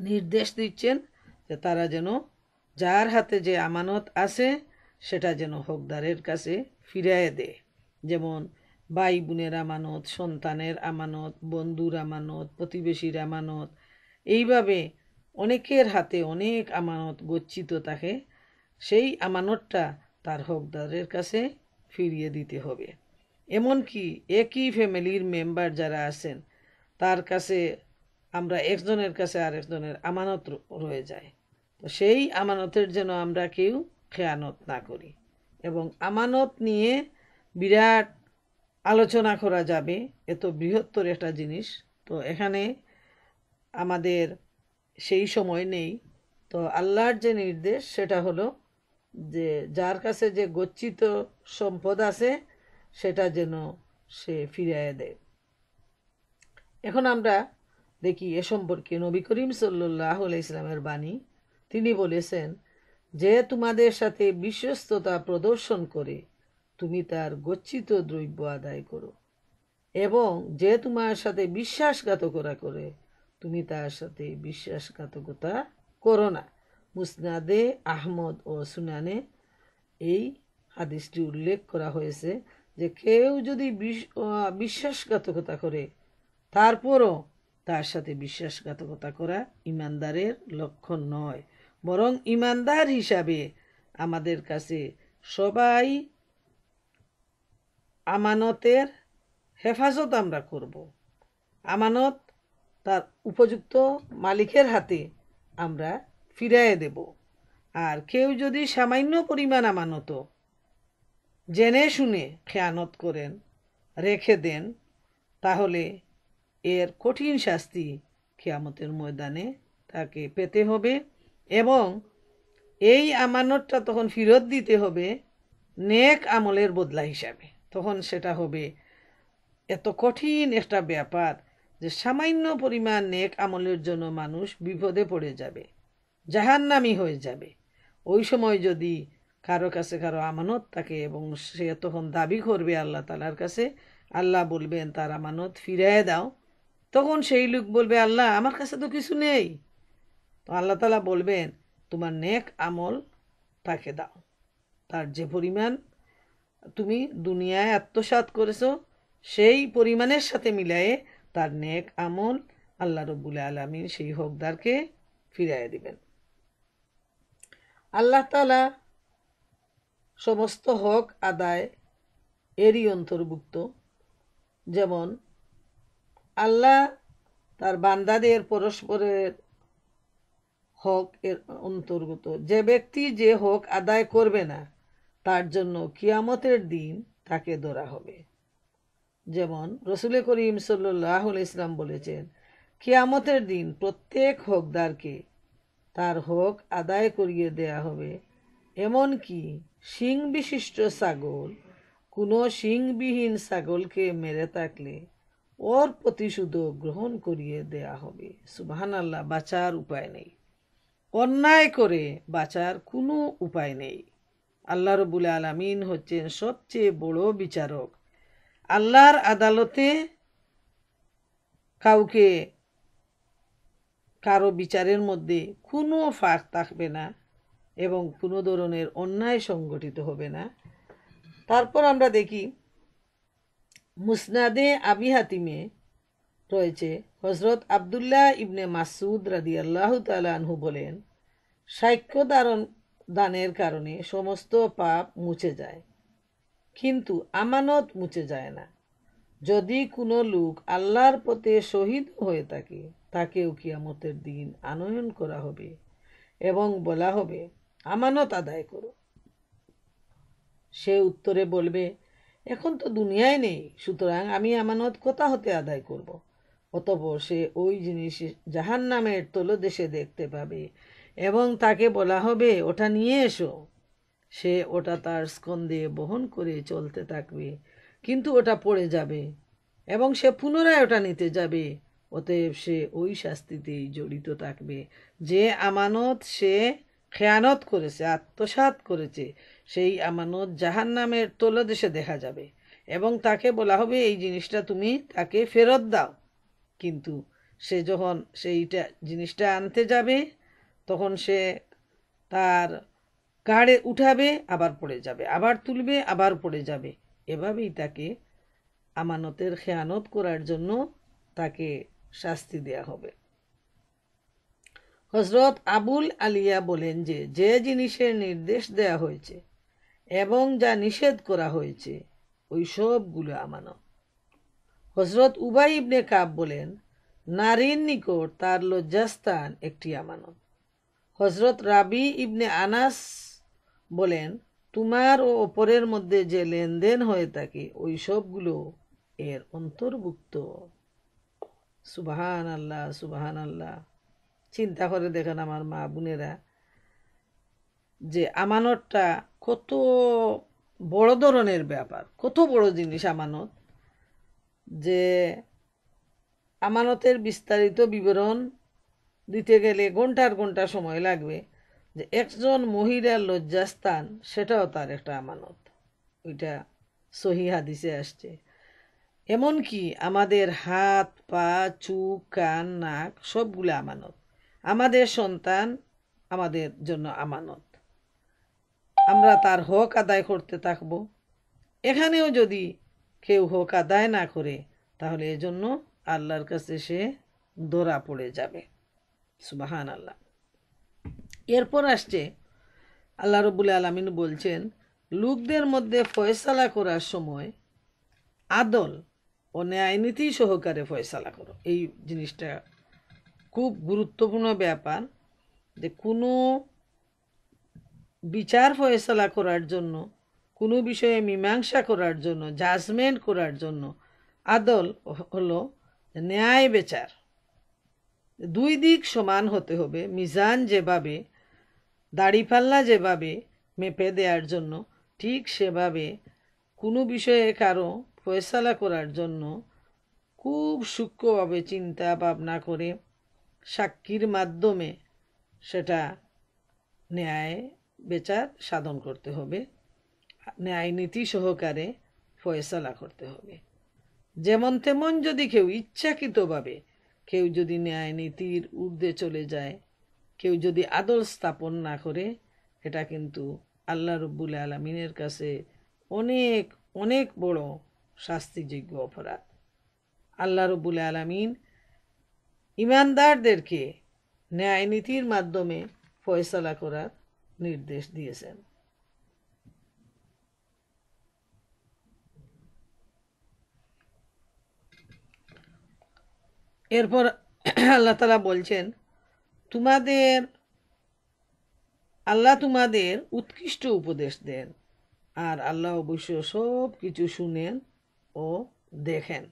নির্দেশ দিচ্ছেন যে তারা যেন যার হাতে যে আমানত আছে সেটা যেন হকদারের কাছে ফিরিয়ে দেয়। যেমন ভাই বোনের আমানত, সন্তানের আমানত, বন্ধুর আমানত, প্রতিবেশীর আমানত, এইভাবে অনেকের হাতে অনেক আমানত গচ্ছিত থাকে। সেই আমানতটা তার হকদারের কাছে ফিরিয়ে দিতে হবে। এমনকি একই ফ্যামিলির মেম্বার যারা আছেন তার কাছে আমরা একজনের কাছে আরেকজনের আমানত রয়ে যায়, তো সেই আমানতের যেন আমরা কেউ খেয়ানত না করি। এবং আমানত নিয়ে বিরাট আলোচনা করা যাবে, এত বৃহত্তর একটা জিনিস, তো এখানে আমাদের সেই সময় নেই। তো আল্লাহর যে নির্দেশ সেটা হলো যে যার কাছে যে গচ্ছিত সম্পদ আছে সেটা যেন সে ফিরিয়ে দেয়। এখন আমরা দেখি এ সম্পর্কে নবী করিম সাল্লাল্লাহু আলাইহি ওয়াসাল্লামের বাণী। তিনি বলেছেন, যে তোমাদের সাথে বিশ্বস্ততা প্রদর্শন করে তুমি তার গচ্ছিত দ্রব্য আদায় করো, এবং যে তোমার সাথে বিশ্বাসঘাতকতা করে তুমি তার সাথে বিশ্বাসঘাতকতা করো না। মুসনাদে আহমদ ও সুনানে এই হাদিসটি উল্লেখ করা হয়েছে যে কেউ যদি বিশ্বাসঘাতকতা করে তারপরও তার সাথে বিশ্বাসঘাতকতা করা ইমানদারের লক্ষণ নয়, বরং ইমানদার হিসাবে আমাদের কাছে সবাই আমানতের হেফাজত আমরা করব। আমানত তার উপযুক্ত মালিকের হাতে আমরা ফিরিয়ে দেব। আর কেউ যদি সামান্য পরিমাণ আমানত জেনে শুনে খেয়ানত করেন, রেখে দেন, তাহলে এর কঠিন শাস্তি কিয়ামতের ময়দানে তাকে পেতে হবে। এবং এই আমানতটা তখন ফেরত দিতে হবে নেক আমলের বদলা হিসাবে। তখন সেটা হবে এত কঠিন একটা ব্যাপার যে সামান্য পরিমাণ নেক আমলের জন্য মানুষ বিপদে পড়ে যাবে, জাহান্নামী হয়ে যাবে। ওই সময় যদি কারো কাছে কারো আমানত থাকে এবং সে তখন দাবি করবে আল্লাহ তাআলার কাছে, আল্লাহ বলবেন তার আমানত ফিরিয়ে দাও। তখন সেই লোক বলবে, আল্লাহ আমার কাছে তো কিছু নেই। তো আল্লাহ তাআলা বলবেন তোমার নেক আমল তাকে দাও, তার যে পরিমাণ তুমি দুনিয়ায় আত্মসাৎ করেছো সেই পরিমাণের সাথে মিলায়ে তার নেক আমল আল্লাহ রব্বুল আলামিন সেই হকদারকে ফিরিয়ে দিবেন। আল্লাহ তাআলা সমস্ত হক আদায় এরই অন্তর্ভুক্ত। যেমন আল্লাহ তার বান্দাদের পরস্পরের হক এর অন্তর্গত। যে ব্যক্তি যে হক আদায় করবে না তার জন্য কিয়ামতের দিন তাকে ধরা হবে। যেমন রসুল করিম সাল্লাল্লাহু আলাইহি ওয়াসাল্লাম বলেছেন, কিয়ামতের দিন প্রত্যেক হকদারকে তার হক আদায় করিয়ে দেয়া হবে। এমনকি শিং বিশিষ্ট ছাগল কোনো শিংবিহীন ছাগলকে মেরে থাকলে ওর প্রতিশোধও গ্রহণ করিয়ে দেয়া হবে। সুবহানাল্লাহ। বাঁচার উপায় নেই, অন্যায় করে বাঁচার কোনো উপায় নেই। আল্লাহ রাব্বুল আলামিন হচ্ছেন সবচেয়ে বড় বিচারক। আল্লাহর আদালতে কাউকে কারো বিচারের মধ্যে কোনো ফাঁক থাকবে না এবং কোনো ধরনের অন্যায় সংগঠিত হবে না। তারপর আমরা দেখি মুসনাদে আবি হাতিমে রয়েছে, হজরত আব্দুল্লাহ ইবনে মাসউদ রাদিয়াল্লাহু তাআলা আনহু বলেন, সাক্ষ্য দানের কারণে সমস্ত পাপ মুছে যায়, কিন্তু আমানত মুছে যায় না। যদি কোনো লোক আল্লাহর পথে শহীদ হয়ে থাকে তাকেও কিয়ামতের দিন আনয়ন করা হবে এবং বলা হবে, আমানত আদায় করো। সে উত্তরে বলবে, এখন তো দুনিয়ায় নেই, সুতরাং আমি আমানত কোথা হতে আদায় করব। অতঃপর সে ওই জিনিস জাহান্নামের তলদেশে দেখতে পাবে এবং তাকে বলা হবে, ওটা নিয়ে এসো। সে ওটা তার স্কন্ধে বহন করে চলতে থাকবে, কিন্তু ওটা পড়ে যাবে এবং সে পুনরায় ওটা নিতে যাবে। অতএব সে ওই শাস্তিতেই জড়িত থাকবে। যে আমানত সে খেয়ানত করেছে, আত্মসাৎ করেছে, সেই আমানত জাহান্নামের তলদেশে দেখা যাবে এবং তাকে বলা হবে, এই জিনিসটা তুমি তাকে ফেরত দাও। কিন্তু সে যখন সেইটা জিনিসটা আনতে যাবে তখন সে তার গাড়ে উঠাবে, আবার পড়ে যাবে, আবার তুলবে, আবার পড়ে যাবে। এভাবেই তাকে আমানতের খেয়ানত করার জন্য তাকে শাস্তি দেয়া হবে। হজরত আবুল আলিয়া বলেন যে, যে জিনিসের নির্দেশ দেয়া হয়েছে এবং যা নিষেধ করা হয়েছে ওই সবগুলো আমানত। হজরত উবাই ইবনে কাব বলেন, নারীর নিকট তার লজ্জাস্থান একটি আমানত। হজরত রাবি ইবনে আনাস বলেন, তোমার ও অপরের মধ্যে যে লেনদেন হয়ে থাকে ওই সবগুলো এর অন্তর্ভুক্ত। সুবহান আল্লাহ, সুবহান আল্লাহ। চিন্তা করে দেখেন আমার মা বোনেরা, যে আমানতটা কত বড় ধরনের ব্যাপার, কত বড় জিনিস আমানত। যে আমানতের বিস্তারিত বিবরণ দিতে গেলে ঘন্টার ঘন্টা সময় লাগবে। যে একজন মহিলার লজ্জাস্থান, সেটাও তার একটা আমানত। ওইটা সহিহ হাদিসে আসছে। এমনকি আমাদের হাত, পা, চোখ, কান, নাক সবগুলো আমানত। আমাদের সন্তান আমাদের জন্য আমানত। আমরা তার হক আদায় করতে থাকব। এখানেও যদি কেউ হক আদায় না করে তাহলে এজন্য আল্লাহর কাছে সে ধরা পড়ে যাবে। সুবহান আল্লাহ। এরপর আসছে আল্লাহ রাব্বুল আলামিন বলছেন, লোকদের মধ্যে ফয়সালা করার সময় আদল ও ন্যায় নীতি সহকারে ফয়সালা করো। এই জিনিসটা খুব গুরুত্বপূর্ণ ব্যাপার। যে কোনো বিচার ফয়সালা করার জন্য, কোনো বিষয়ে মীমাংসা করার জন্য, জাজমেন্ট করার জন্য আদল হলো ন্যায় বিচার। দুই দিক সমান হতে হবে। মিজান যেভাবে, দাড়িপাল্লা যেভাবে মেপে দেওয়ার জন্য, ঠিক সেভাবে কোনো বিষয়ে কারো ফয়সালা করার জন্য খুব সূক্ষ্মভাবে চিন্তা ভাবনা করে সাক্ষীর মাধ্যমে সেটা ন্যায় বিচার সাধন করতে হবে, ন্যায় নীতি সহকারে ফয়সালা করতে হবে। যেমন তেমন যদি কেউ ইচ্ছাকৃতভাবে কেউ যদি ন্যায় নীতির ঊর্ধ্বে চলে যায়, কেউ যদি আদল স্থাপন না করে, এটা কিন্তু আল্লাহ রাব্বুল আলামিনের কাছে অনেক অনেক বড় শাস্তিযোগ্য অপরাধ। আল্লাহ রাব্বুল আলামিন ইমানদারদেরকে ন্যায় নীতির মাধ্যমে ফয়সালা করার নির্দেশ দিয়েছেন। এরপর আল্লাহ তাআলা বলছেন, আল্লাহ তোমাদের উৎকৃষ্ট উপদেশ দেন, আর আল্লাহ অবশ্য সব কিছু শুনেন ও দেখেন।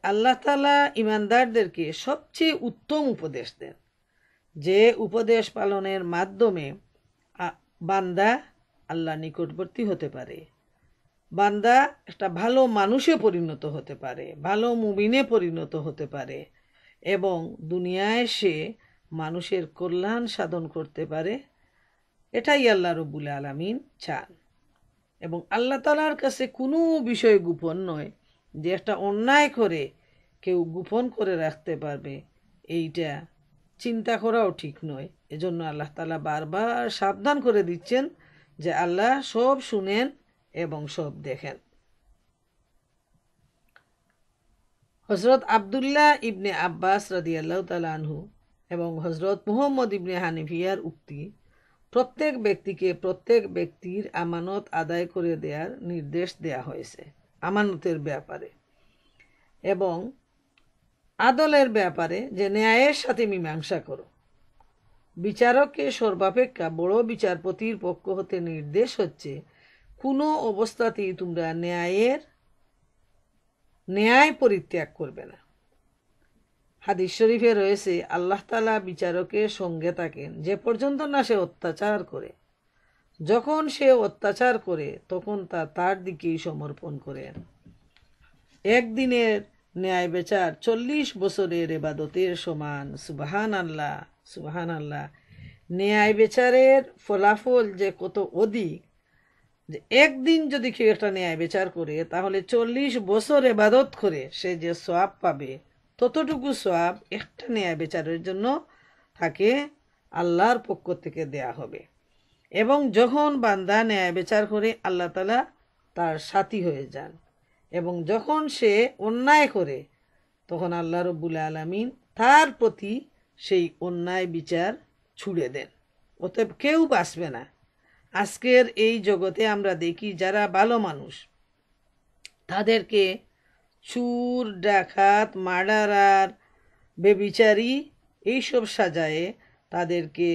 আল্লাহ তাআলা ইমানদারদেরকে সবচেয়ে উত্তম উপদেশ দেন, যে উপদেশ পালনের মাধ্যমে বান্দা আল্লাহ নিকটবর্তী হতে পারে, বান্দা একটা ভালো মানুষে পরিণত হতে পারে, ভালো মুমিনে পরিণত হতে পারে, এবং দুনিয়ায় সে মানুষের কল্যাণ সাধন করতে পারে। এটাই আল্লাহ রব্বুল আলামিন চান। এবং আল্লাহ তাআলার কাছে কোনো বিষয় গোপন নয়, যে একটা অন্যায় করে কেউ গোপন করে রাখতে পারবে, এইটা চিন্তা করাও ঠিক নয়। এজন্য আল্লাহ তাআলা বারবার সাবধান করে দিচ্ছেন যে আল্লাহ সব শুনেন এবং সব দেখেন। হযরত আব্দুল্লাহ ইবনে আব্বাস রাদিয়াল্লাহু তাআলা আনহু এবং হযরত মুহাম্মদ ইবনে হানিফিয়ার উক্তি, প্রত্যেক ব্যক্তিকে প্রত্যেক ব্যক্তির আমানত আদায় করে দেওয়ার নির্দেশ দেয়া হয়েছে আমানতের ব্যাপারে, এবং আদলের ব্যাপারে যে ন্যায়ের সাথে মীমাংসা করো। বিচারককে সর্বাপেক্ষা বড় বিচারপতির পক্ষ হতে নির্দেশ হচ্ছে, কোনো অবস্থাতেই তোমরা ন্যায় পরিত্যাগ করবে না। হাদিস শরীফে রয়েছে, আল্লাহ তাআলা বিচারকের সঙ্গে থাকেন যে পর্যন্ত না সে অত্যাচার করে। যখন সে অত্যাচার করে তখন তার দিকেই সমর্পণ করেন। একদিনের ন্যায় বিচার 40 বছরের ইবাদতের সমান। সুবহানাল্লাহ, সুবহানাল্লাহ। ন্যায় বিচারের ফলাফল যে কত অধিক, যে একদিন যদি কেউ একটা ন্যায় বিচার করে তাহলে 40 বছর ইবাদত করে সে যে সওয়াব পাবে, ততটুকু সওয়াব একটা ন্যায় বিচারের জন্য তাকে আল্লাহর পক্ষ থেকে দেয়া হবে। এবং যখন বান্দা ন্যায় বিচার করে, আল্লাহ তাআলা তার সাথী হয়ে যান, এবং যখন সে অন্যায় করে তখন আল্লাহ রব্বুল আলামিন তার প্রতি সেই অন্যায় বিচার ছুড়ে দেন। অতএব কেউ বাঁচবে না। আজকের এই জগতে আমরা দেখি যারা ভালো মানুষ তাদেরকে চোর, ডাকাত, মার্ডারার, বেবিচারী এইসব সাজায়ে তাদেরকে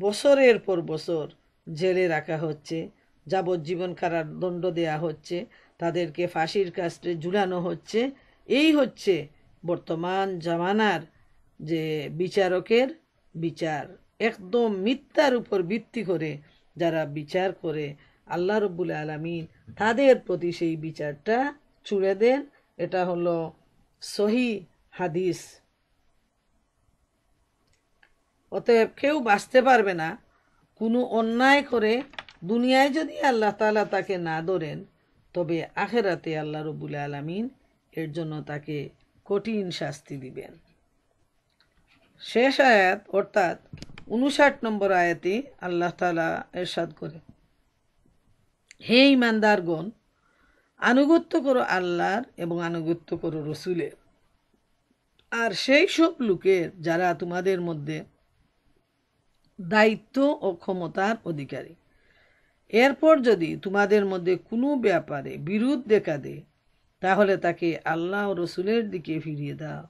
বছরের পর বছর জেলে রাখা হচ্ছে, যাবজ্জীবন কারাদণ্ড দেয়া হচ্ছে, তাদেরকে ফাঁসির কাস্টে ঝুলানো হচ্ছে। এই হচ্ছে বর্তমান জামানার যে বিচারকের বিচার, একদম মিথ্যার উপর ভিত্তি করে যারা বিচার করে, আল্লাহ রব্বুল আলামিন তাদের প্রতি সেই বিচারটা ছুড়ে দেন। এটা হলো সহি হাদিস। অতএব কেউ বাঁচতে পারবে না। কোনো অন্যায় করে দুনিয়ায় যদি আল্লাহ তাআলা তাকে না ধরেন, তবে আখেরাতে আল্লাহ রব্বুল আলামিন এর জন্য তাকে কঠিন শাস্তি দিবেন। শেষ আয়াত অর্থাৎ 59 নম্বর আয়াতে আল্লাহ তাআলা ইরশাদ করে, হে ঈমানদারগণ, আনুগত্য করো আল্লাহর এবং আনুগত্য করো রসুলের, আর সেই সব লোকের যারা তোমাদের মধ্যে দায়িত্ব ও ক্ষমতার অধিকারী। এরপর যদি তোমাদের মধ্যে কোনো ব্যাপারে বিরোধ দেখা দেয়, তাহলে তাকে আল্লাহ ও রসুলের দিকে ফিরিয়ে দাও।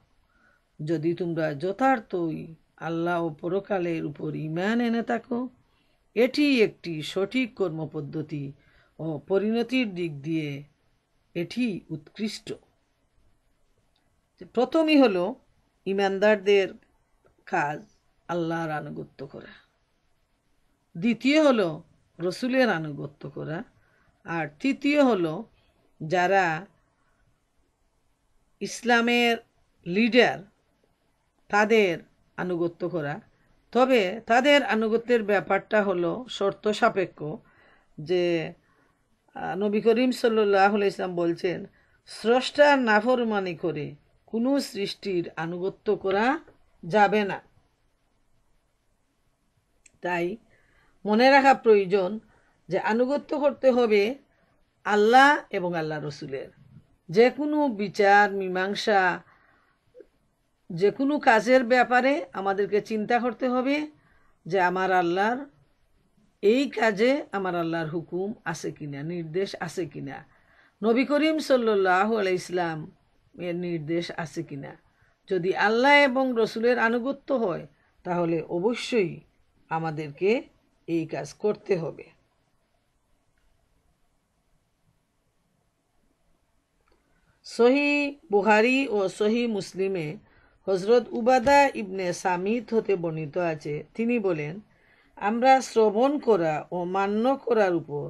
যদি তোমরা যথার্থই আল্লাহ ও পরকালের উপর ঈমান এনে থাকো, এটি একটি সঠিক কর্মপদ্ধতি ও পরিণতির দিক দিয়ে এটি উৎকৃষ্ট। প্রথমই হলো ঈমানদারদের কাজ আল্লাহর আনুগত্য করা, দ্বিতীয় হলো রসুলের আনুগত্য করা, আর তৃতীয় হলো যারা ইসলামের লিডার তাদের আনুগত্য করা। তবে তাদের আনুগত্যের ব্যাপারটা হলো শর্ত সাপেক্ষ, যে নবী করিম সাল্লাল্লাহু আলাইহি ওয়াসাল্লাম বলছেন, স্রষ্টার নাফরমানি করে কোনো সৃষ্টির আনুগত্য করা যাবে না। তাই মনে রাখা প্রয়োজন যে আনুগত্য করতে হবে আল্লাহ এবং আল্লাহ রসুলের। যে কোনো বিচার মীমাংসা, যে কোনো কাজের ব্যাপারে আমাদেরকে চিন্তা করতে হবে যে আমার আল্লাহর এই কাজে আমার আল্লাহর হুকুম আছে কিনা, নির্দেশ আছে কিনা, নবী করিম সাল্লাল্লাহু আলাইহি ইসলাম এর নির্দেশ আছে কিনা। যদি আল্লাহ এবং রসুলের আনুগত্য হয় তাহলে অবশ্যই আমাদেরকে এই কাজ করতে হবে। সহি বুখারী ও সহি মুসলিমে হজরত উবাদা ইবনে সামিত হতে বর্ণিত আছে, তিনি বলেন, আমরা শ্রবণ করা ও মান্য করার উপর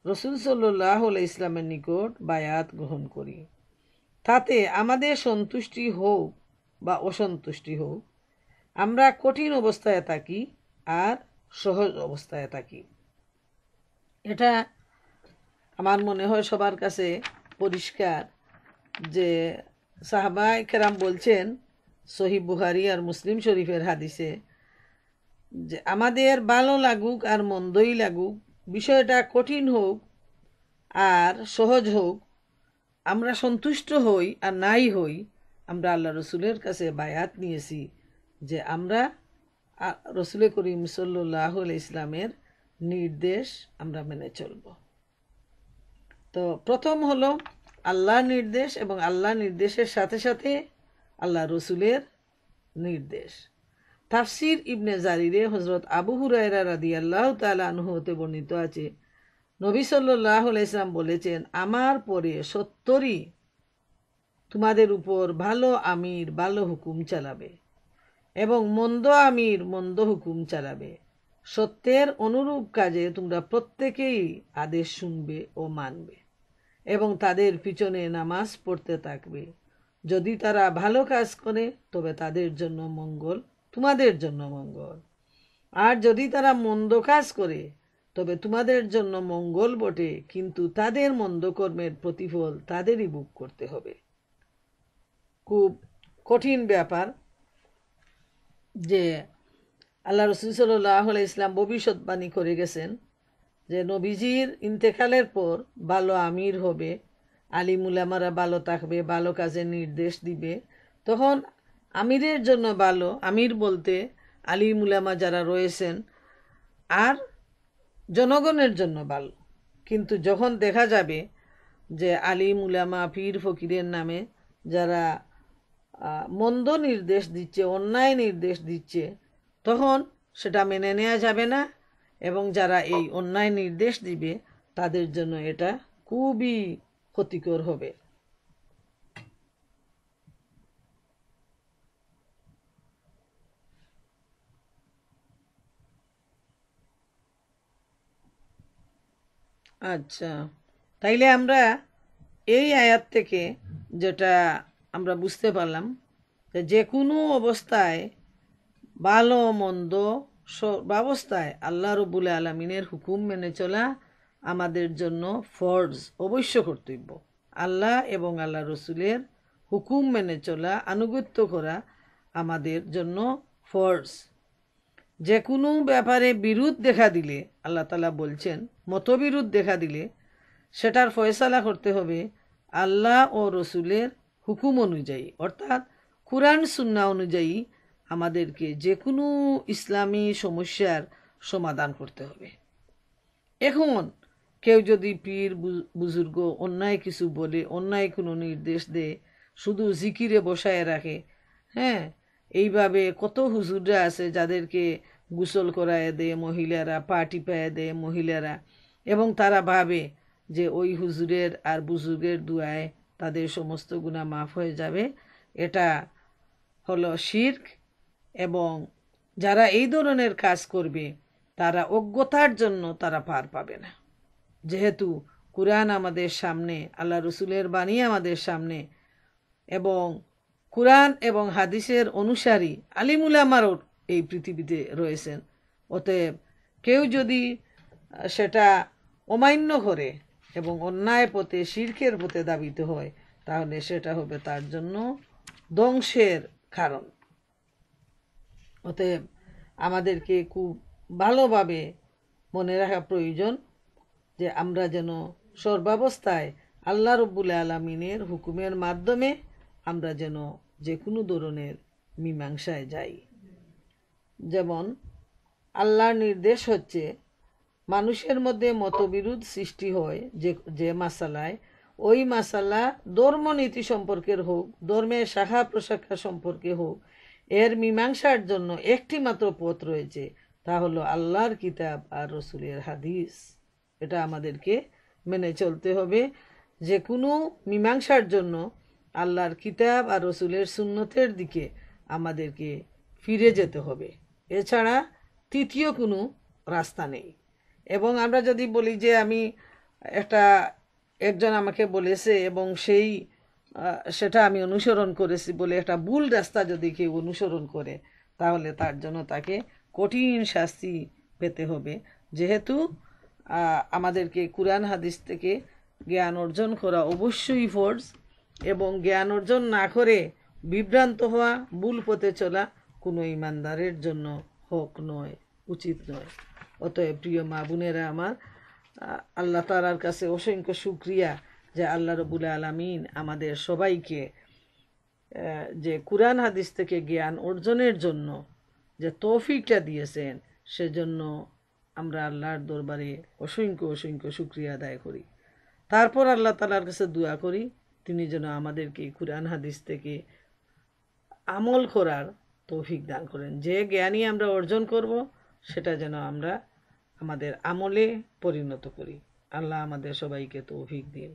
রসুল সাল্লাল্লাহু আলাইহি ইসলামের নিকট বায়াত গ্রহণ করি। তাতে আমাদের সন্তুষ্টি হোক বা অসন্তুষ্টি হোক, আমরা কঠিন অবস্থায় থাকি আর সহজ অবস্থায় থাকি। এটা আমার মনে হয় সবার কাছে পরিষ্কার যে সাহাবায়ে কেরাম বলছেন সহি বুখারী আর মুসলিম শরীফের হাদিসে যে আমাদের ভালো লাগুক আর মন্দই লাগুক, বিষয়টা কঠিন হোক আর সহজ হোক, আমরা সন্তুষ্ট হই আর নাই হই, আমরা আল্লাহ রসুলের কাছে বায়াত নিয়েছি যে আমরা রসুল করিম সাল্লাল্লাহু আলাইহি ইসলামের নির্দেশ আমরা মেনে চলব। তো প্রথম হলো আল্লাহর নির্দেশ এবং আল্লাহর নির্দেশের সাথে সাথে আল্লাহ রসুলের নির্দেশ। তাফসির ইবনে জারিরে হযরত আবু হুরায়রা রাদিয়াল্লাহু তাআলা আনহু হতে বর্ণিত আছে, নবী সাল্লাল্লাহু আলাইহি সাল্লাম বলেছেন, আমার পরে 70ই তোমাদের উপর ভালো আমির ভালো হুকুম চালাবে এবং মন্দ আমির মন্দ হুকুম চালাবে। সত্যের অনুরূপ কাজে তোমরা প্রত্যেকেই আদেশ শুনবে ও মানবে এবং তাদের পিছনে নামাজ পড়তে থাকবে। যদি তারা ভালো কাজ করে তবে তাদের জন্য মঙ্গল, তোমাদের জন্য মঙ্গল, আর যদি তারা মন্দ কাজ করে তবে তোমাদের জন্য মঙ্গল বটে, কিন্তু তাদের মন্দ কর্মের প্রতিফল তাদেরই ভোগ করতে হবে। খুব কঠিন ব্যাপার যে আল্লাহ রসুল সাল্লাল্লাহু আলাইহি ইসলাম ভবিষ্যৎবাণী করে গেছেন যে নবীজির ইন্তেকালের পর ভালো আমির হবে, আলিম উলামারা ভালো থাকবে, ভালো কাজের নির্দেশ দিবে। তখন আমিরের জন্য ভালো, আমির বলতে আলিম উলামা যারা রয়েছেন, আর জনগণের জন্য ভালো। কিন্তু যখন দেখা যাবে যে আলিম উলামা পীর ফকিরের নামে যারা মন্দ নির্দেশ দিচ্ছে, অন্যায় নির্দেশ দিচ্ছে, তখন সেটা মেনে নেওয়া যাবে না এবং যারা এই অন্যায় নির্দেশ দিবে তাদের জন্য এটা খুবই ক্ষতিকর হবে। আচ্ছা, তাইলে আমরা এই আয়াত থেকে যেটা আমরা বুঝতে পারলাম যে কোনো অবস্থায় ভালো মন্দ সর্বাবস্থায় আল্লাহ রব্বুল আলামিনের হুকুম মেনে চলা আমাদের জন্য ফরজ, অবশ্য কর্তব্য। আল্লাহ এবং আল্লাহ রসুলের হুকুম মেনে চলা, আনুগত্য করা আমাদের জন্য ফরজ। যে কোনো ব্যাপারে বিরোধ দেখা দিলে, আল্লাহ তাআলা বলছেন, মতবিরোধ দেখা দিলে সেটার ফয়সালা করতে হবে আল্লাহ ও রসুলের হুকুম অনুযায়ী, অর্থাৎ কুরআন সুন্নাহ অনুযায়ী আমাদেরকে যে কোনো ইসলামী সমস্যার সমাধান করতে হবে। এখন কেউ যদি পীর বুজুর্গ অন্যায় কিছু বলে, অন্যায় কোনো নির্দেশ দেয়, শুধু জিকিরে বসায় রাখে, হ্যাঁ, এইভাবে কত হুজুররা আছে যাদেরকে গোসল করায় দেয় মহিলারা, পা টিপায় দেয় মহিলারা, এবং তারা ভাবে যে ওই হুজুরের আর বুজুর্গের দুয়ায় তাদের সমস্ত গুনাহ মাফ হয়ে যাবে। এটা হলো শিরক, এবং যারা এই ধরনের কাজ করবে তারা অজ্ঞতার জন্য তারা পার পাবে না। যেহেতু কুরআন আমাদের সামনে, আল্লাহ রসুলের বাণী আমাদের সামনে, এবং কুরআন এবং হাদিসের অনুসারী আলিম উলামারও এই পৃথিবীতে রয়েছেন, অতএব কেউ যদি সেটা অমান্য করে এবং অন্যায় পথে শিরকের পথে ধাবিত হয় তাহলে সেটা হবে তার জন্য ধ্বংসের কারণ। অতএব আমাদেরকে খুব ভালোভাবে মনে রাখা প্রয়োজন যে আমরা যেন সর্বাবস্থায় আল্লাহ রব্বুল আলামিনের হুকুমের মাধ্যমে আমরা যেন যে কোনো ধরনের মীমাংসায় যাই। যেমন আল্লাহর নির্দেশ হচ্ছে মানুষের মধ্যে মতবিরোধ সৃষ্টি হয় যে মাসালায়, ওই মাসালা ধর্মনীতি সম্পর্কের হোক, ধর্মের শাখা প্রশাখা সম্পর্কে হোক, এর মীমাংসার জন্য একটি মাত্র পথ রয়েছে, তা হলো আল্লাহর কিতাব আর রসুলের হাদিস। এটা আমাদেরকে মেনে চলতে হবে। যে কোনো মীমাংসার জন্য আল্লাহর কিতাব আর রসুলের সুন্নতের দিকে আমাদেরকে ফিরে যেতে হবে, এছাড়া তৃতীয় কোনো রাস্তা নেই। এবং আমরা যদি বলি যে আমি একজন আমাকে বলেছে এবং সেটা আমি অনুসরণ করেছি বলে একটা ভুল রাস্তা যদি কেউ অনুসরণ করে, তাহলে তার জন্য তাকে কঠিন শাস্তি পেতে হবে। যেহেতু আমাদেরকে কুরআন হাদিস থেকে জ্ঞান অর্জন করা অবশ্যই ফরজ, এবং জ্ঞান অর্জন না করে বিভ্রান্ত হওয়া, ভুল পথে চলা কোনো ইমানদারের জন্য হক নয়, উচিত নয়। অতএব প্রিয় মা বোনেরা আমার, আল্লাহ তাআলার কাছে অসংখ্য শুকরিয়া যে আল্লাহ রব্বুল আলামিন আমাদের সবাইকে যে কুরআন হাদিস থেকে জ্ঞান অর্জনের জন্য যে তৌফিকটা দিয়েছেন, সেজন্য আমরা আল্লাহর দরবারে অসংখ্য অসংখ্য শুকরিয়া আদায় করি। তারপর আল্লাহ তাআলার কাছে দোয়া করি তিনি যেন আমাদেরকে কুরআন হাদিস থেকে আমল করার তৌফিক দান করেন। যে জ্ঞানই আমরা অর্জন করব সেটা যেন আমরা আমাদের আমলে পরিণত করি। আল্লাহ আমাদের সবাইকে তৌফিক দিন।